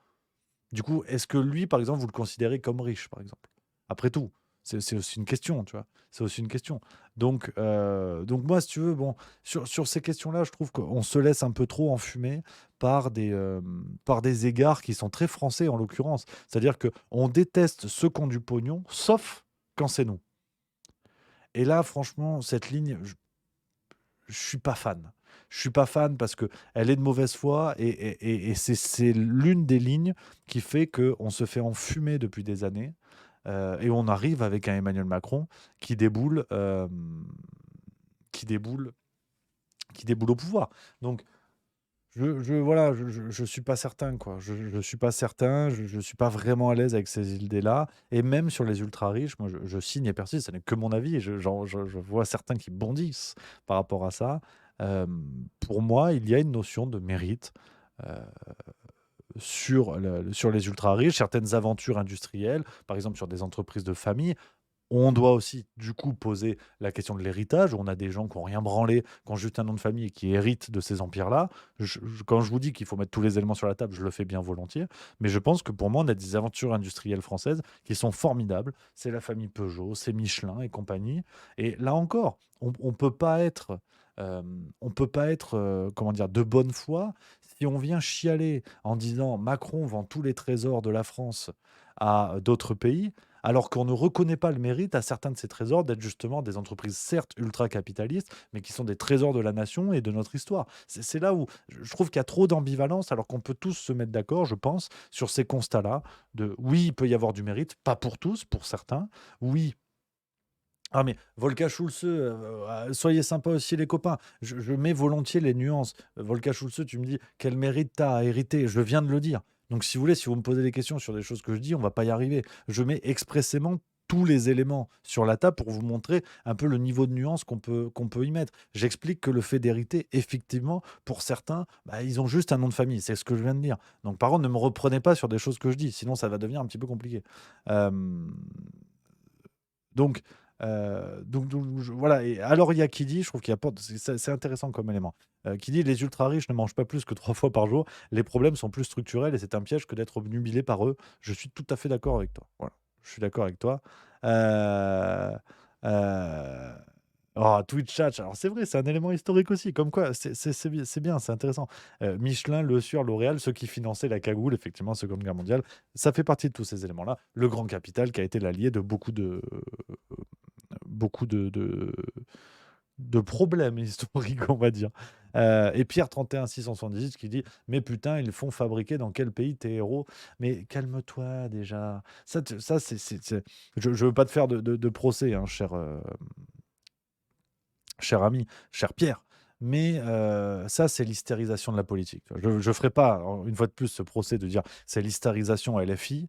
Du coup, est-ce que lui, par exemple, vous le considérez comme riche, par exemple? Après tout, c'est aussi une question, tu vois? C'est aussi une question. Donc moi, si tu veux, bon, sur ces questions-là, je trouve qu'on se laisse un peu trop enfumer par des égards qui sont très français, en l'occurrence. C'est-à-dire qu'on déteste ceux qui ont du pognon, sauf quand c'est nous. Et là, franchement, cette ligne, je suis pas fan. Je suis pas fan parce que elle est de mauvaise foi et c'est l'une des lignes qui fait qu'on se fait enfumer depuis des années et on arrive avec un Emmanuel Macron qui déboule, qui déboule, qui déboule au pouvoir. Donc, voilà, je suis pas certain, quoi. Je suis pas certain, je suis pas vraiment à l'aise avec ces idées-là. Et même sur les ultra riches, moi, je signe et persiste, ce n'est que mon avis. Et je vois certains qui bondissent par rapport à ça. Pour moi, il y a une notion de mérite euh, sur les ultra riches, certaines aventures industrielles, par exemple sur des entreprises de famille. On doit aussi, du coup, poser la question de l'héritage, où on a des gens qui n'ont rien branlé, qui ont juste un nom de famille et qui héritent de ces empires-là. Quand je vous dis qu'il faut mettre tous les éléments sur la table, je le fais bien volontiers. Mais je pense que pour moi, on a des aventures industrielles françaises qui sont formidables. C'est la famille Peugeot, c'est Michelin et compagnie. Et là encore, on peut pas être, comment dire, de bonne foi si on vient chialer en disant Macron vend tous les trésors de la France à d'autres pays alors qu'on ne reconnaît pas le mérite à certains de ces trésors d'être justement des entreprises certes ultra-capitalistes, mais qui sont des trésors de la nation et de notre histoire. C'est là où je trouve qu'il y a trop d'ambivalence, alors qu'on peut tous se mettre d'accord, je pense, sur ces constats-là, de oui, il peut y avoir du mérite, pas pour tous, pour certains, oui. Ah mais Volker Schulze, soyez sympas aussi les copains. Je mets volontiers les nuances. Volker Schulze, tu me dis quel mérite tu as à hériter. Je viens de le dire. Donc si vous voulez, si vous me posez des questions sur des choses que je dis, on va pas y arriver. Je mets expressément tous les éléments sur la table pour vous montrer un peu le niveau de nuance qu'on peut y mettre. J'explique que le fait d'hériter, effectivement, pour certains, bah, ils ont juste un nom de famille. C'est ce que je viens de dire. Donc par contre, ne me reprenez pas sur des choses que je dis, sinon ça va devenir un petit peu compliqué. Euh, donc, voilà. Et alors, il y a qui dit, je trouve qu'il apporte, c'est intéressant comme élément, qui dit les ultra riches ne mangent pas plus que 3 fois par jour. Les problèmes sont plus structurels et c'est un piège que d'être obnubilé par eux. Je suis tout à fait d'accord avec toi. Voilà, je suis d'accord avec toi. Euh, euh, Oh, Twitch Chat, alors c'est vrai, c'est un élément historique aussi, comme quoi, c'est bien, c'est intéressant. Michelin, Le Sueur, L'Oréal, ceux qui finançaient la cagoule, effectivement, Seconde Guerre mondiale, ça fait partie de tous ces éléments-là. Le grand capital qui a été l'allié de beaucoup de problèmes historiques, on va dire. Et Pierre 31 678 qui dit mais putain, ils font fabriquer dans quel pays tes héros? Mais calme-toi déjà. Je veux pas te faire de procès, hein, cher ami, cher Pierre. Mais ça, c'est l'hystérisation de la politique. Je ne ferai pas, une fois de plus, ce procès de dire c'est l'hystérisation LFI,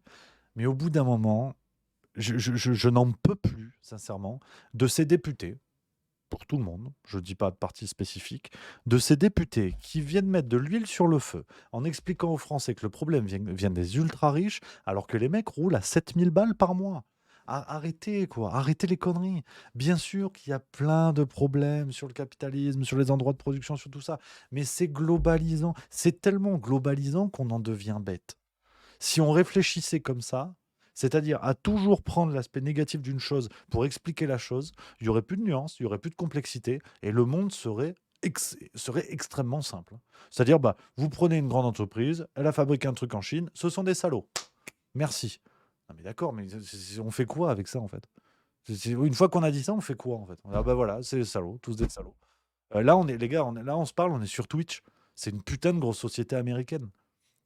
mais au bout d'un moment, je n'en peux plus, sincèrement, de ces députés, pour tout le monde, je ne dis pas de parti spécifique, de ces députés qui viennent mettre de l'huile sur le feu en expliquant aux Français que le problème vient des ultra-riches, alors que les mecs roulent à 7000 balles par mois. Arrêtez, quoi. Arrêtez les conneries. Bien sûr qu'il y a plein de problèmes sur le capitalisme, sur les endroits de production, sur tout ça. Mais c'est globalisant. C'est tellement globalisant qu'on en devient bête. Si on réfléchissait comme ça, c'est-à-dire à toujours prendre l'aspect négatif d'une chose pour expliquer la chose, il n'y aurait plus de nuances, il n'y aurait plus de complexité, et le monde serait extrêmement simple. C'est-à-dire, bah, vous prenez une grande entreprise, elle a fabriqué un truc en Chine, ce sont des salauds. Merci. Non mais d'accord, mais on fait quoi avec ça en fait? Une fois qu'on a dit ça, on fait quoi en fait? Ah bah voilà, c'est des salauds, tous des salauds. Là, les gars, là, on se parle, on est sur Twitch. C'est une putain de grosse société américaine.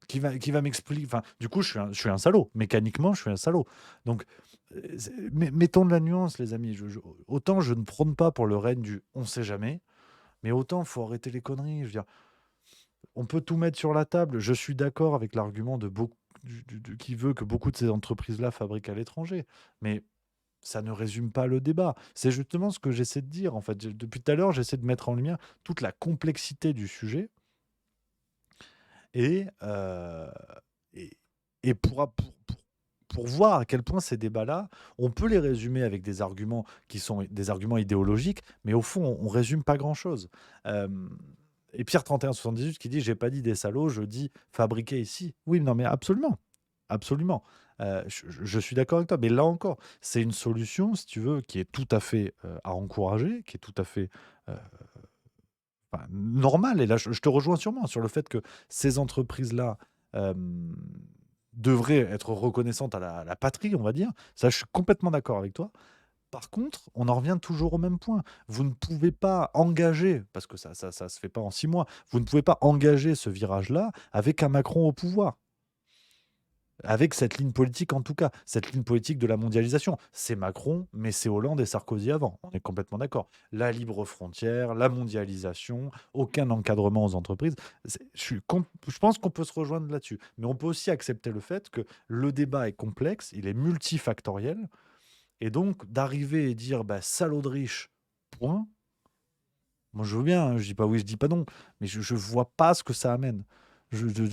qui va m'expliquer. Enfin, du coup, je suis un salaud. Mécaniquement, je suis un salaud. Donc, mettons de la nuance, les amis. Autant je ne prône pas pour le règne du on sait jamais, mais autant il faut arrêter les conneries. Je veux dire, on peut tout mettre sur la table. Je suis d'accord avec l'argument de beaucoup, qui veut que beaucoup de ces entreprises-là fabriquent à l'étranger. Mais ça ne résume pas le débat. C'est justement ce que j'essaie de dire. En fait, depuis tout à l'heure, j'essaie de mettre en lumière toute la complexité du sujet et, et, et pour voir à quel point ces débats-là, on peut les résumer avec des arguments qui sont des arguments idéologiques, mais au fond, on résume pas grand-chose. Euh, et Pierre 3178 qui dit: J'ai pas dit des salauds, je dis fabriquer ici. Oui, non, mais absolument. Absolument. Je suis d'accord avec toi, mais là encore, c'est une solution, si tu veux, qui est tout à fait à encourager, qui est tout à fait euh, enfin, normale. Et là, je te rejoins sûrement sur le fait que ces entreprises-là euh, devraient être reconnaissantes à la patrie, on va dire. Ça, je suis complètement d'accord avec toi. Par contre, on en revient toujours au même point. Vous ne pouvez pas engager, parce que ça se fait pas en 6 mois, vous ne pouvez pas engager ce virage-là avec un Macron au pouvoir. Avec cette ligne politique, en tout cas, cette ligne politique de la mondialisation. C'est Macron, mais c'est Hollande et Sarkozy avant. On est complètement d'accord. La libre frontière, la mondialisation, aucun encadrement aux entreprises. Je pense qu'on peut se rejoindre là-dessus. Mais on peut aussi accepter le fait que le débat est complexe, il est multifactoriel. Et donc, d'arriver et dire bah, salaud de riche, point. Moi, je veux bien, hein, je dis pas oui, je dis pas non, mais je vois pas ce que ça amène.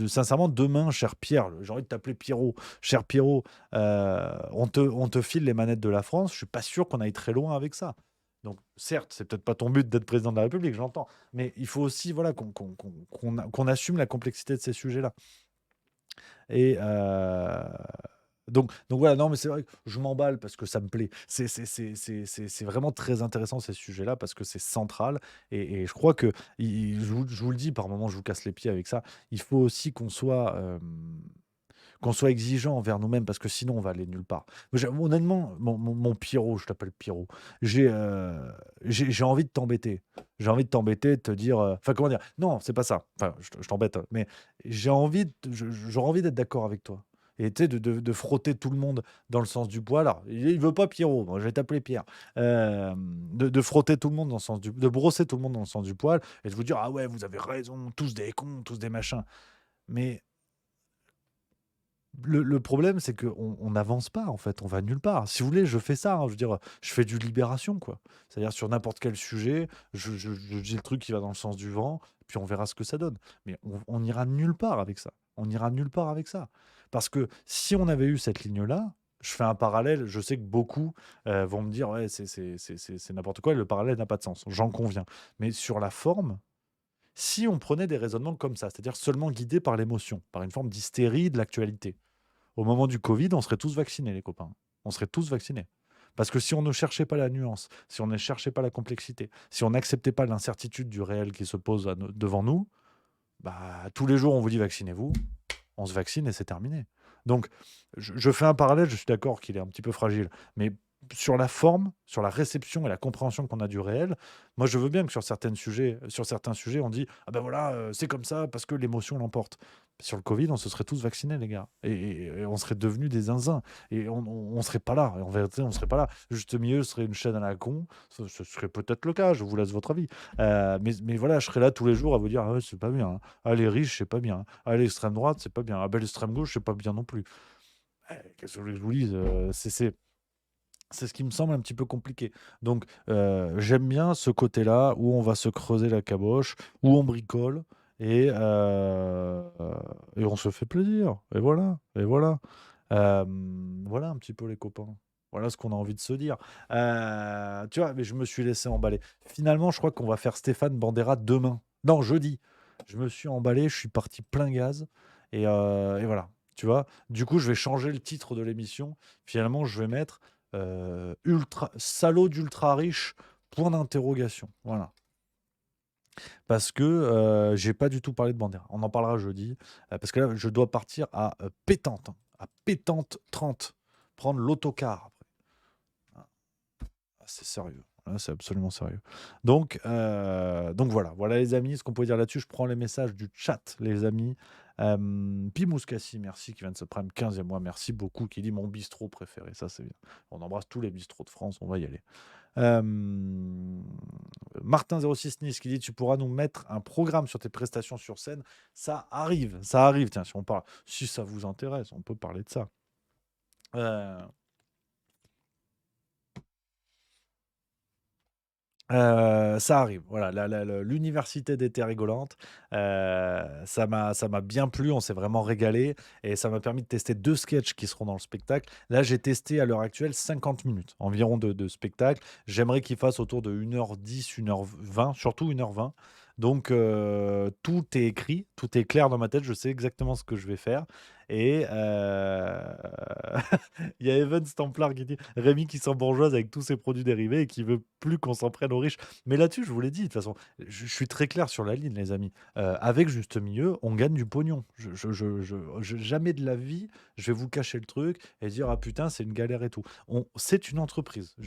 Sincèrement, demain, cher Pierre, j'ai envie de t'appeler Pierrot, cher Pierrot, on te file les manettes de la France, je suis pas sûr qu'on aille très loin avec ça. Donc, certes, c'est peut-être pas ton but d'être président de la République, j'entends, mais il faut aussi voilà, qu'on assume la complexité de ces sujets-là. Et donc voilà, non, mais c'est vrai que je m'emballe parce que ça me plaît. C'est vraiment très intéressant ces sujets-là parce que c'est central. Et je crois que, je vous le dis, par moments, je vous casse les pieds avec ça. Il faut aussi qu'on soit exigeant envers nous-mêmes parce que sinon on va aller nulle part. Honnêtement, mon Pierrot, je t'appelle Pierrot, j'ai envie de t'embêter. J'ai envie de t'embêter, de te dire. Enfin, comment dire? Non, c'est pas ça. Enfin, je t'embête, hein, mais j'aurais envie d'être d'accord avec toi. Et tu sais, de frotter tout le monde dans le sens du poil. Alors, il veut pas Pierrot, moi, je vais t'appeler Pierre. De frotter tout le monde dans le sens de brosser tout le monde dans le sens du poil et de vous dire: ah ouais, vous avez raison, tous des cons, tous des machins. Mais le problème, c'est qu'on n'avance pas, en fait, on va nulle part. Si vous voulez, je fais ça, hein, je veux dire, je fais du libération, quoi. C'est-à-dire sur n'importe quel sujet, je dis le truc qui va dans le sens du vent, puis on verra ce que ça donne. Mais on n'ira nulle part avec ça. On n'ira nulle part avec ça. Parce que si on avait eu cette ligne-là, je fais un parallèle, je sais que beaucoup vont me dire, ouais, c'est n'importe quoi, et le parallèle n'a pas de sens. J'en conviens. Mais sur la forme, si on prenait des raisonnements comme ça, c'est-à-dire seulement guidés par l'émotion, par une forme d'hystérie de l'actualité, au moment du Covid, on serait tous vaccinés, les copains. On serait tous vaccinés. Parce que si on ne cherchait pas la nuance, si on ne cherchait pas la complexité, si on n'acceptait pas l'incertitude du réel qui se pose devant nous, bah, tous les jours on vous dit vaccinez-vous, on se vaccine et c'est terminé. Donc, je fais un parallèle, je suis d'accord qu'il est un petit peu fragile, mais sur la forme, sur la réception et la compréhension qu'on a du réel, moi je veux bien que sur certains sujets, on dit ah ben voilà, c'est comme ça parce que l'émotion l'emporte. Sur le Covid, on se serait tous vaccinés, les gars, et on serait devenus des zinzins, et on serait pas là. Et en vérité, on serait pas là. Juste milieu serait une chaîne à la con. Ce serait peut-être le cas. Je vous laisse votre avis. Mais voilà, je serais là tous les jours à vous dire ah ouais, c'est pas bien, hein. Ah, les riches, c'est pas bien, hein. Ah, l'extrême droite, c'est pas bien. Ah, ben, l'extrême gauche, c'est pas bien non plus. Qu'est-ce que vous voulez que je vous dise? C'est ce qui me semble un petit peu compliqué. Donc, j'aime bien ce côté-là où on va se creuser la caboche, où on bricole et on se fait plaisir. Et voilà. Et voilà. Euh, voilà un petit peu les copains. Voilà ce qu'on a envie de se dire. Tu vois, mais je me suis laissé emballer. Finalement, je crois qu'on va faire Stéphane Bandera demain. Non, jeudi. Je me suis emballé, je suis parti plein gaz. Et voilà. Tu vois, du coup, je vais changer le titre de l'émission. Finalement, je vais mettre ultra salaud d'ultra riche, point d'interrogation. Voilà. Parce que j'ai pas du tout parlé de Bandera. On en parlera jeudi. Parce que là, je dois partir à Pétante, hein, à Pétante 30. Prendre l'autocar après. Ah, c'est sérieux. Là, c'est absolument sérieux. Donc voilà. Voilà les amis, ce qu'on peut dire là-dessus. Je prends les messages du chat, les amis. Pimouskassi, merci, qui vient de se prendre 15e mois. Merci beaucoup, qui dit mon bistrot préféré. Ça, c'est bien. On embrasse tous les bistrots de France. On va y aller. Euh, Martin06 Nice qui dit tu pourras nous mettre un programme sur tes prestations sur scène. Ça arrive, ça arrive. Tiens, si on parle, si ça vous intéresse, on peut parler de ça. Ça arrive, voilà, l'université d'été rigolante, ça m'a bien plu, on s'est vraiment régalé et ça m'a permis de tester 2 sketchs qui seront dans le spectacle. Là, j'ai testé à l'heure actuelle 50 minutes environ de spectacle. J'aimerais qu'il fasse autour de 1h10, 1h20, surtout 1h20. Donc tout est écrit, tout est clair dans ma tête, je sais exactement ce que je vais faire et il y a Evan Stamplar qui dit: «Rémi qui s'embourgeoise avec tous ses produits dérivés et qui veut plus qu'on s'en prenne aux riches». Mais là-dessus, je vous l'ai dit, de toute façon, je suis très clair sur la ligne, les amis. Avec Juste Milieu, on gagne du pognon. Jamais de la vie, je vais vous cacher le truc et dire: «Ah putain, c'est une galère et tout». C'est une entreprise.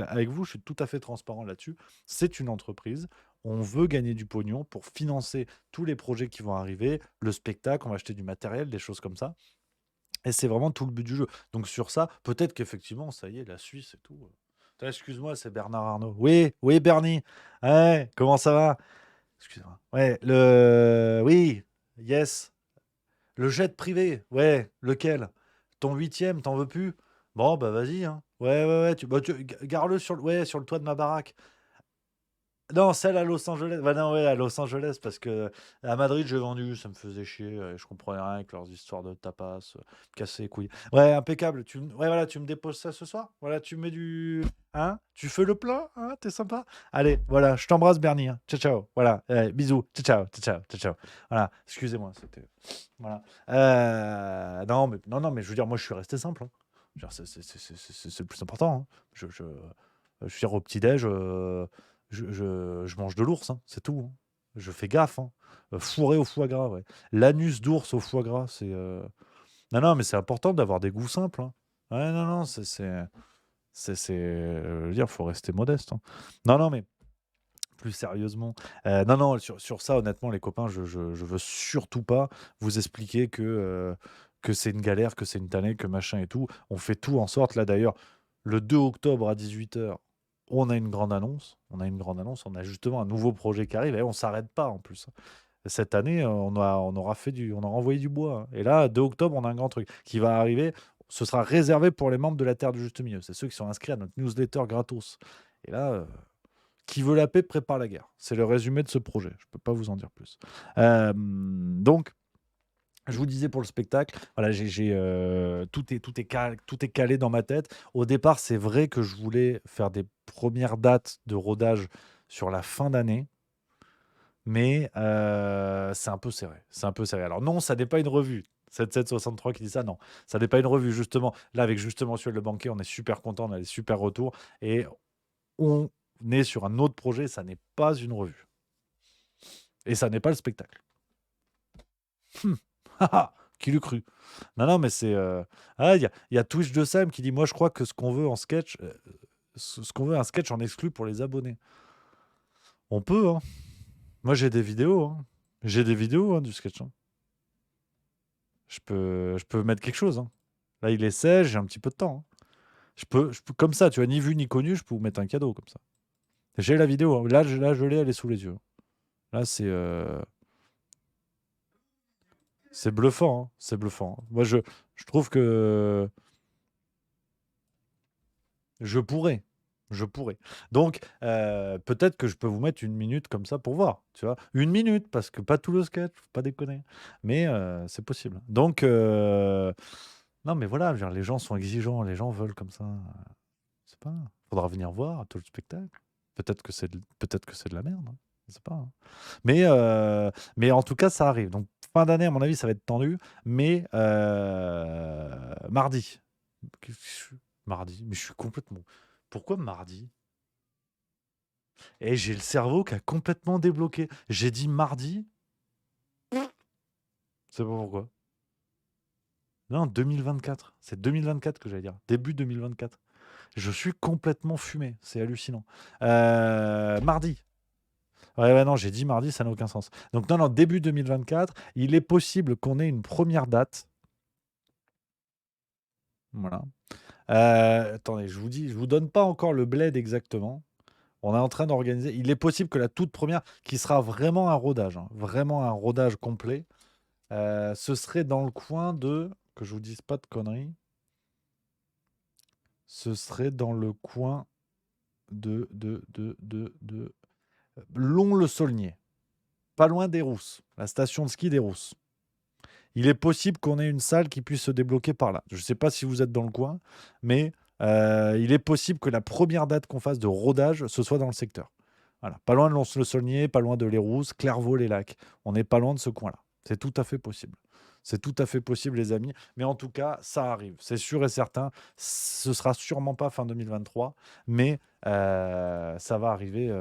Avec vous, je suis tout à fait transparent là-dessus. C'est une entreprise. On veut gagner du pognon pour financer tous les projets qui vont arriver, le spectacle, on va acheter du matériel, des choses comme ça. Et c'est vraiment tout le but du jeu. Donc sur ça, peut-être qu'effectivement, ça y est, la Suisse et tout. Putain, excuse-moi, c'est Bernard Arnault. Oui, oui, Bernie. Ouais, comment ça va? Excuse-moi. Ouais, Oui, yes. Le jet privé. Ouais, lequel? Ton 8e, t'en veux plus? Bon, bah vas-y, hein. Ouais, ouais, ouais. Gare-le sur le toit de ma baraque. Non, celle à Los Angeles. Bah non, ouais, à Los Angeles, parce que à Madrid, j'ai vendu, ça me faisait chier, je comprenais rien avec leurs histoires de tapas, casser les couilles. Ouais, impeccable. Ouais, voilà, tu me déposes ça ce soir. Voilà, tu mets du. Hein? Tu fais le plein? Hein? T'es sympa? Allez, voilà, je t'embrasse, Bernie, hein. Ciao, ciao. Voilà, bisous. Ciao, ciao, ciao, ciao, ciao. Voilà, excusez-moi, c'était. Voilà. Non, mais je veux dire, moi, je suis resté simple, hein. Je veux dire, c'est le plus important, hein. Je veux dire, au petit-déj, je mange de l'ours, hein, c'est tout, hein. Je fais gaffe, hein. Fourré au foie gras, ouais. L'anus d'ours au foie gras, c'est. Non, mais c'est important d'avoir des goûts simples, hein. Ouais, non, je veux dire, faut rester modeste, hein. Non, mais plus sérieusement, non, sur ça, honnêtement, les copains, je veux surtout pas vous expliquer que c'est une galère, que c'est une tannée, que machin et tout. On fait tout en sorte, là d'ailleurs, le 2 octobre à 18h, on a une grande annonce. On a justement un nouveau projet qui arrive et on s'arrête pas en plus, hein. Cette année, on aura envoyé du bois, hein. Et là, 2 octobre, on a un grand truc qui va arriver. Ce sera réservé pour les membres de la Terre du Juste Milieu. C'est ceux qui sont inscrits à notre newsletter gratos. Et là, qui veut la paix prépare la guerre. C'est le résumé de ce projet. Je ne peux pas vous en dire plus. Donc, je vous disais pour le spectacle, voilà, tout est calé dans ma tête. Au départ, c'est vrai que je voulais faire des premières dates de rodage sur la fin d'année, mais c'est un peu serré. C'est un peu serré. Alors non, ça n'est pas une revue. 7763 qui dit ça, non. Ça n'est pas une revue, justement. Là, avec justement Monsieur Le Banquet, on est super content, on a des super retours. Et on est sur un autre projet, ça n'est pas une revue. Et ça n'est pas le spectacle. Qui l'eût cru? Non, mais c'est. Il y a Twitch de Sam qui dit: moi, je crois que ce qu'on veut en sketch, ce qu'on veut, un sketch en exclu pour les abonnés. On peut, hein. Moi, j'ai des vidéos, hein. J'ai des vidéos, hein, du sketch, hein. Je peux mettre quelque chose, hein. Là, il est 16, j'ai un petit peu de temps, hein. Je peux, comme ça, tu vois, ni vu ni connu, je peux vous mettre un cadeau comme ça. J'ai la vidéo, hein. Là, je l'ai, elle est sous les yeux. Là, c'est bluffant, hein. C'est bluffant, hein. Moi, je trouve que je pourrais. Donc, peut-être que je peux vous mettre 1 minute comme ça pour voir, tu vois? 1 minute, parce que pas tout le sketch, faut pas déconner. Mais, c'est possible. Donc, non, mais voilà, je veux dire, les gens sont exigeants, les gens veulent comme ça. C'est pas. Faudra venir voir tout le spectacle. Peut-être que c'est de la merde, hein. Je sais pas, hein. Mais en tout cas, ça arrive. Donc, fin d'année, à mon avis, ça va être tendu. Mais, mardi. Mardi, mais je suis complètement. Pourquoi mardi? Et j'ai le cerveau qui a complètement débloqué. J'ai dit mardi. C'est pas pourquoi. Non, 2024. C'est 2024 que j'allais dire. Début 2024. Je suis complètement fumé. C'est hallucinant. Mardi. Ouais, non, j'ai dit mardi, ça n'a aucun sens. Donc non, début 2024, il est possible qu'on ait une première date. Voilà. Attendez, je vous donne pas encore le bled exactement. On est en train d'organiser. Il est possible que la toute première, qui sera vraiment un rodage, hein, vraiment un rodage complet, ce serait dans le coin de, que je vous dise pas de conneries, ce serait dans le coin de Lons-le-Saulnier, pas loin des Rousses, la station de ski des Rousses. Il est possible qu'on ait une salle qui puisse se débloquer par là. Je ne sais pas si vous êtes dans le coin, mais il est possible que la première date qu'on fasse de rodage, ce soit dans le secteur. Voilà. Pas loin de Lons-le-Saulnier, pas loin de Les Rousses, Clairvaux-les-Lacs. On n'est pas loin de ce coin-là. C'est tout à fait possible. C'est tout à fait possible, les amis. Mais en tout cas, ça arrive. C'est sûr et certain. Ce sera sûrement pas fin 2023, mais ça va arriver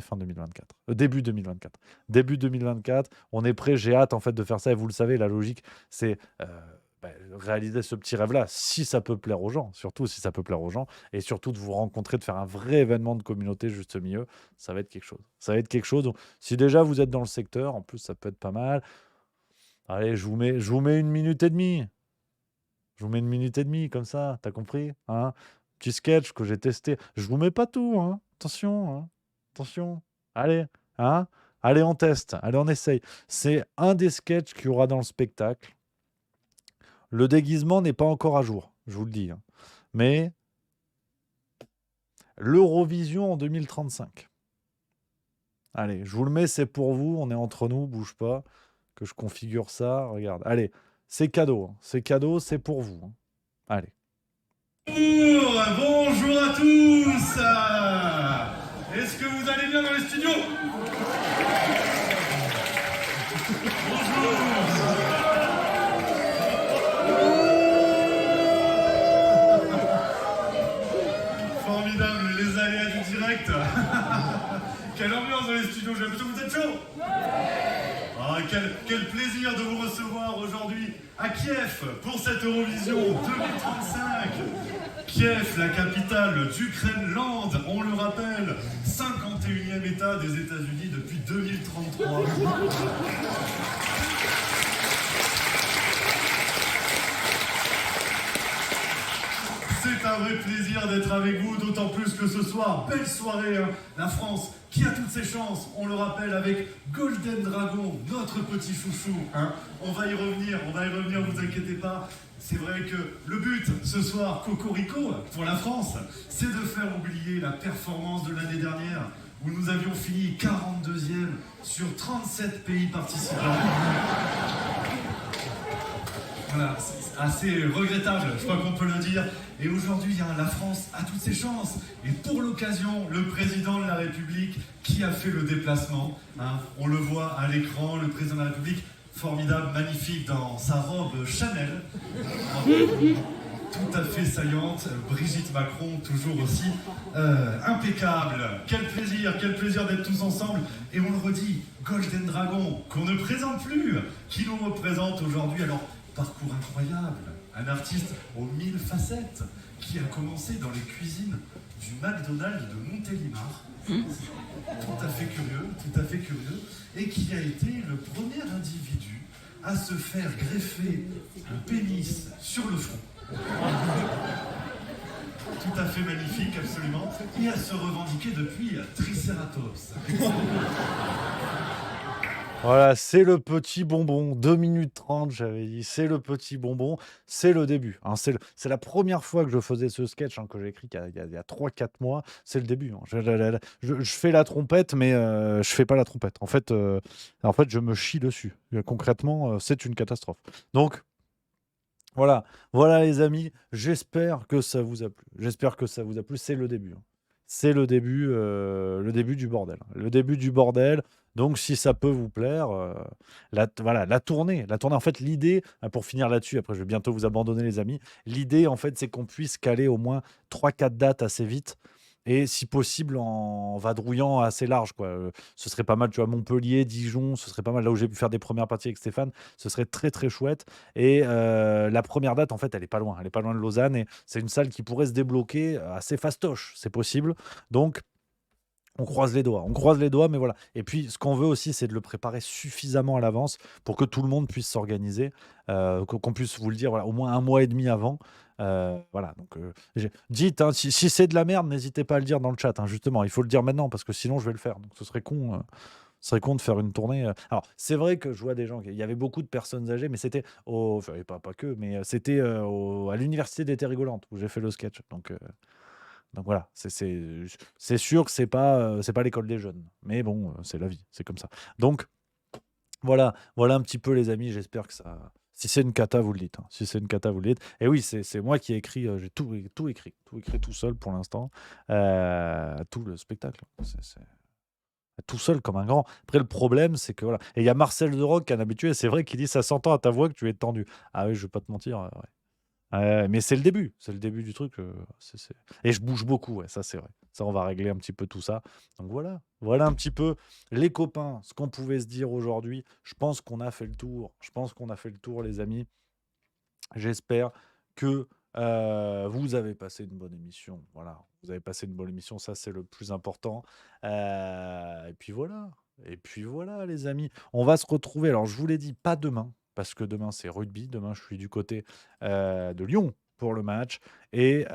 fin 2024. Début 2024. Début 2024. On est prêt. J'ai hâte en fait de faire ça. Et vous le savez, la logique, c'est réaliser ce petit rêve-là, si ça peut plaire aux gens, surtout si ça peut plaire aux gens, et surtout de vous rencontrer, de faire un vrai événement de communauté juste au milieu, ça va être quelque chose. Ça va être quelque chose. Donc, si déjà vous êtes dans le secteur, en plus ça peut être pas mal. Allez, je vous mets 1 minute et demie. Je vous mets 1 minute et demie, comme ça, t'as compris, hein? Petit sketch que j'ai testé. Je vous mets pas tout, hein? Attention, hein? Attention. Allez, hein? Allez, on teste. Allez, on essaye. C'est un des sketchs qu'il y aura dans le spectacle. Le déguisement n'est pas encore à jour, je vous le dis, hein. Mais l'Eurovision en 2035. Allez, je vous le mets, c'est pour vous. On est entre nous, bouge pas. Que je configure ça. Regarde. Allez, c'est cadeau, hein. C'est cadeau, c'est pour vous, hein. Allez. Bonjour à tous. Est-ce que vous allez bien dans les studios? Formidable, les aléas du direct. Quelle ambiance dans les studios, j'ai l'impression que vous êtes chaud. Ah, quel plaisir de vous recevoir aujourd'hui à Kiev pour cette Eurovision 2035. Kiev, la capitale d'Ukraine-Land, on le rappelle, 51e État des États-Unis depuis 2033. C'est un vrai plaisir d'être avec vous, d'autant plus que ce soir, belle soirée, hein. La France qui a toutes ses chances, on le rappelle, avec Golden Dragon, notre petit chouchou, hein. On va y revenir, vous inquiétez pas. C'est vrai que le but ce soir, Cocorico, pour la France, c'est de faire oublier la performance de l'année dernière, où nous avions fini 42e sur 37 pays participants. Voilà, c'est assez regrettable, je crois qu'on peut le dire. Et aujourd'hui, la France a toutes ses chances. Et pour l'occasion, le président de la République qui a fait le déplacement, hein, on le voit à l'écran, le président de la République, formidable, magnifique dans sa robe Chanel, tout à fait saillante. Brigitte Macron, toujours aussi impeccable. Quel plaisir d'être tous ensemble. Et on le redit, Golden Dragon, qu'on ne présente plus, qui nous représente aujourd'hui. Alors, parcours incroyable, un artiste aux 1000 facettes, qui a commencé dans les cuisines du McDonald's de Montélimar. Tout à fait curieux, et qui a été le premier individu à se faire greffer le pénis sur le front. Tout à fait magnifique, absolument, et à se revendiquer depuis Triceratops. Voilà, c'est le petit bonbon. 2 minutes 30, j'avais dit. C'est le petit bonbon. C'est le début, hein. C'est la première fois que je faisais ce sketch, hein, que j'ai écrit il y a 3-4 mois. C'est le début, hein. Je fais la trompette, mais je fais pas la trompette. En fait, je me chie dessus. Concrètement, c'est une catastrophe. Donc, voilà, les amis. J'espère que ça vous a plu. C'est le début, hein. C'est le début du bordel. Le début du bordel. Donc, si ça peut vous plaire, la tournée. En fait, l'idée, pour finir là-dessus, après, je vais bientôt vous abandonner, les amis. L'idée, en fait, c'est qu'on puisse caler au moins 3-4 dates assez vite. Et si possible, en vadrouillant assez large, quoi. Ce serait pas mal, tu vois, Montpellier, Dijon, ce serait pas mal. Là où j'ai pu faire des premières parties avec Stéphane, ce serait très, très chouette. Et la première date, en fait, elle est pas loin. Elle est pas loin de Lausanne. Et c'est une salle qui pourrait se débloquer assez fastoche. C'est possible. Donc, On croise les doigts, mais voilà. Et puis, ce qu'on veut aussi, c'est de le préparer suffisamment à l'avance pour que tout le monde puisse s'organiser, qu'on puisse vous le dire, voilà, au moins un mois et demi avant. Voilà, donc dites, hein, si c'est de la merde, n'hésitez pas à le dire dans le chat, hein, justement. Il faut le dire maintenant parce que sinon, je vais le faire. Donc, ce serait con de faire une tournée. Alors, c'est vrai que je vois des gens, il y avait beaucoup de personnes âgées, mais c'était enfin, et pas que, mais c'était à l'université d'été rigolante où j'ai fait le sketch. Donc voilà, c'est sûr que c'est pas l'école des jeunes. Mais bon, c'est la vie, c'est comme ça. Donc voilà un petit peu les amis, j'espère que ça si c'est une cata, vous le dites, hein. Si c'est une cata, vous le dites. Et oui, c'est moi qui ai écrit, j'ai tout écrit tout seul pour l'instant, tout le spectacle. C'est tout seul comme un grand. Après le problème, c'est que voilà et il y a Marcel de Rock, qui est un habitué, c'est vrai qu'il dit: «Ça s'entend à ta voix que tu es tendu». Ah oui, je vais pas te mentir, ouais. Mais c'est le début du truc, c'est et je bouge beaucoup, ouais, ça c'est vrai. Ça, on va régler un petit peu tout ça. Donc voilà un petit peu les copains, ce qu'on pouvait se dire aujourd'hui. Je pense qu'on a fait le tour. Je pense qu'on a fait le tour, les amis. J'espère que, vous avez passé une bonne émission. Voilà, vous avez passé une bonne émission, ça c'est le plus important. Et puis voilà les amis. On va se retrouver, alors je vous l'ai dit, pas demain, parce que demain c'est rugby. Demain, je suis du côté, de Lyon pour le match et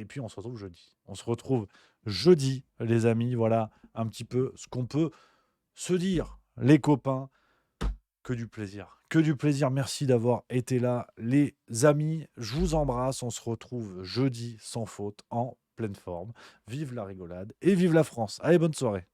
puis on se retrouve jeudi. On se retrouve jeudi les amis, voilà un petit peu ce qu'on peut se dire, les copains. Que du plaisir. Que du plaisir. Merci d'avoir été là, les amis. Je vous embrasse. On se retrouve jeudi sans faute, en pleine forme. Vive la rigolade et vive la France. Allez, bonne soirée.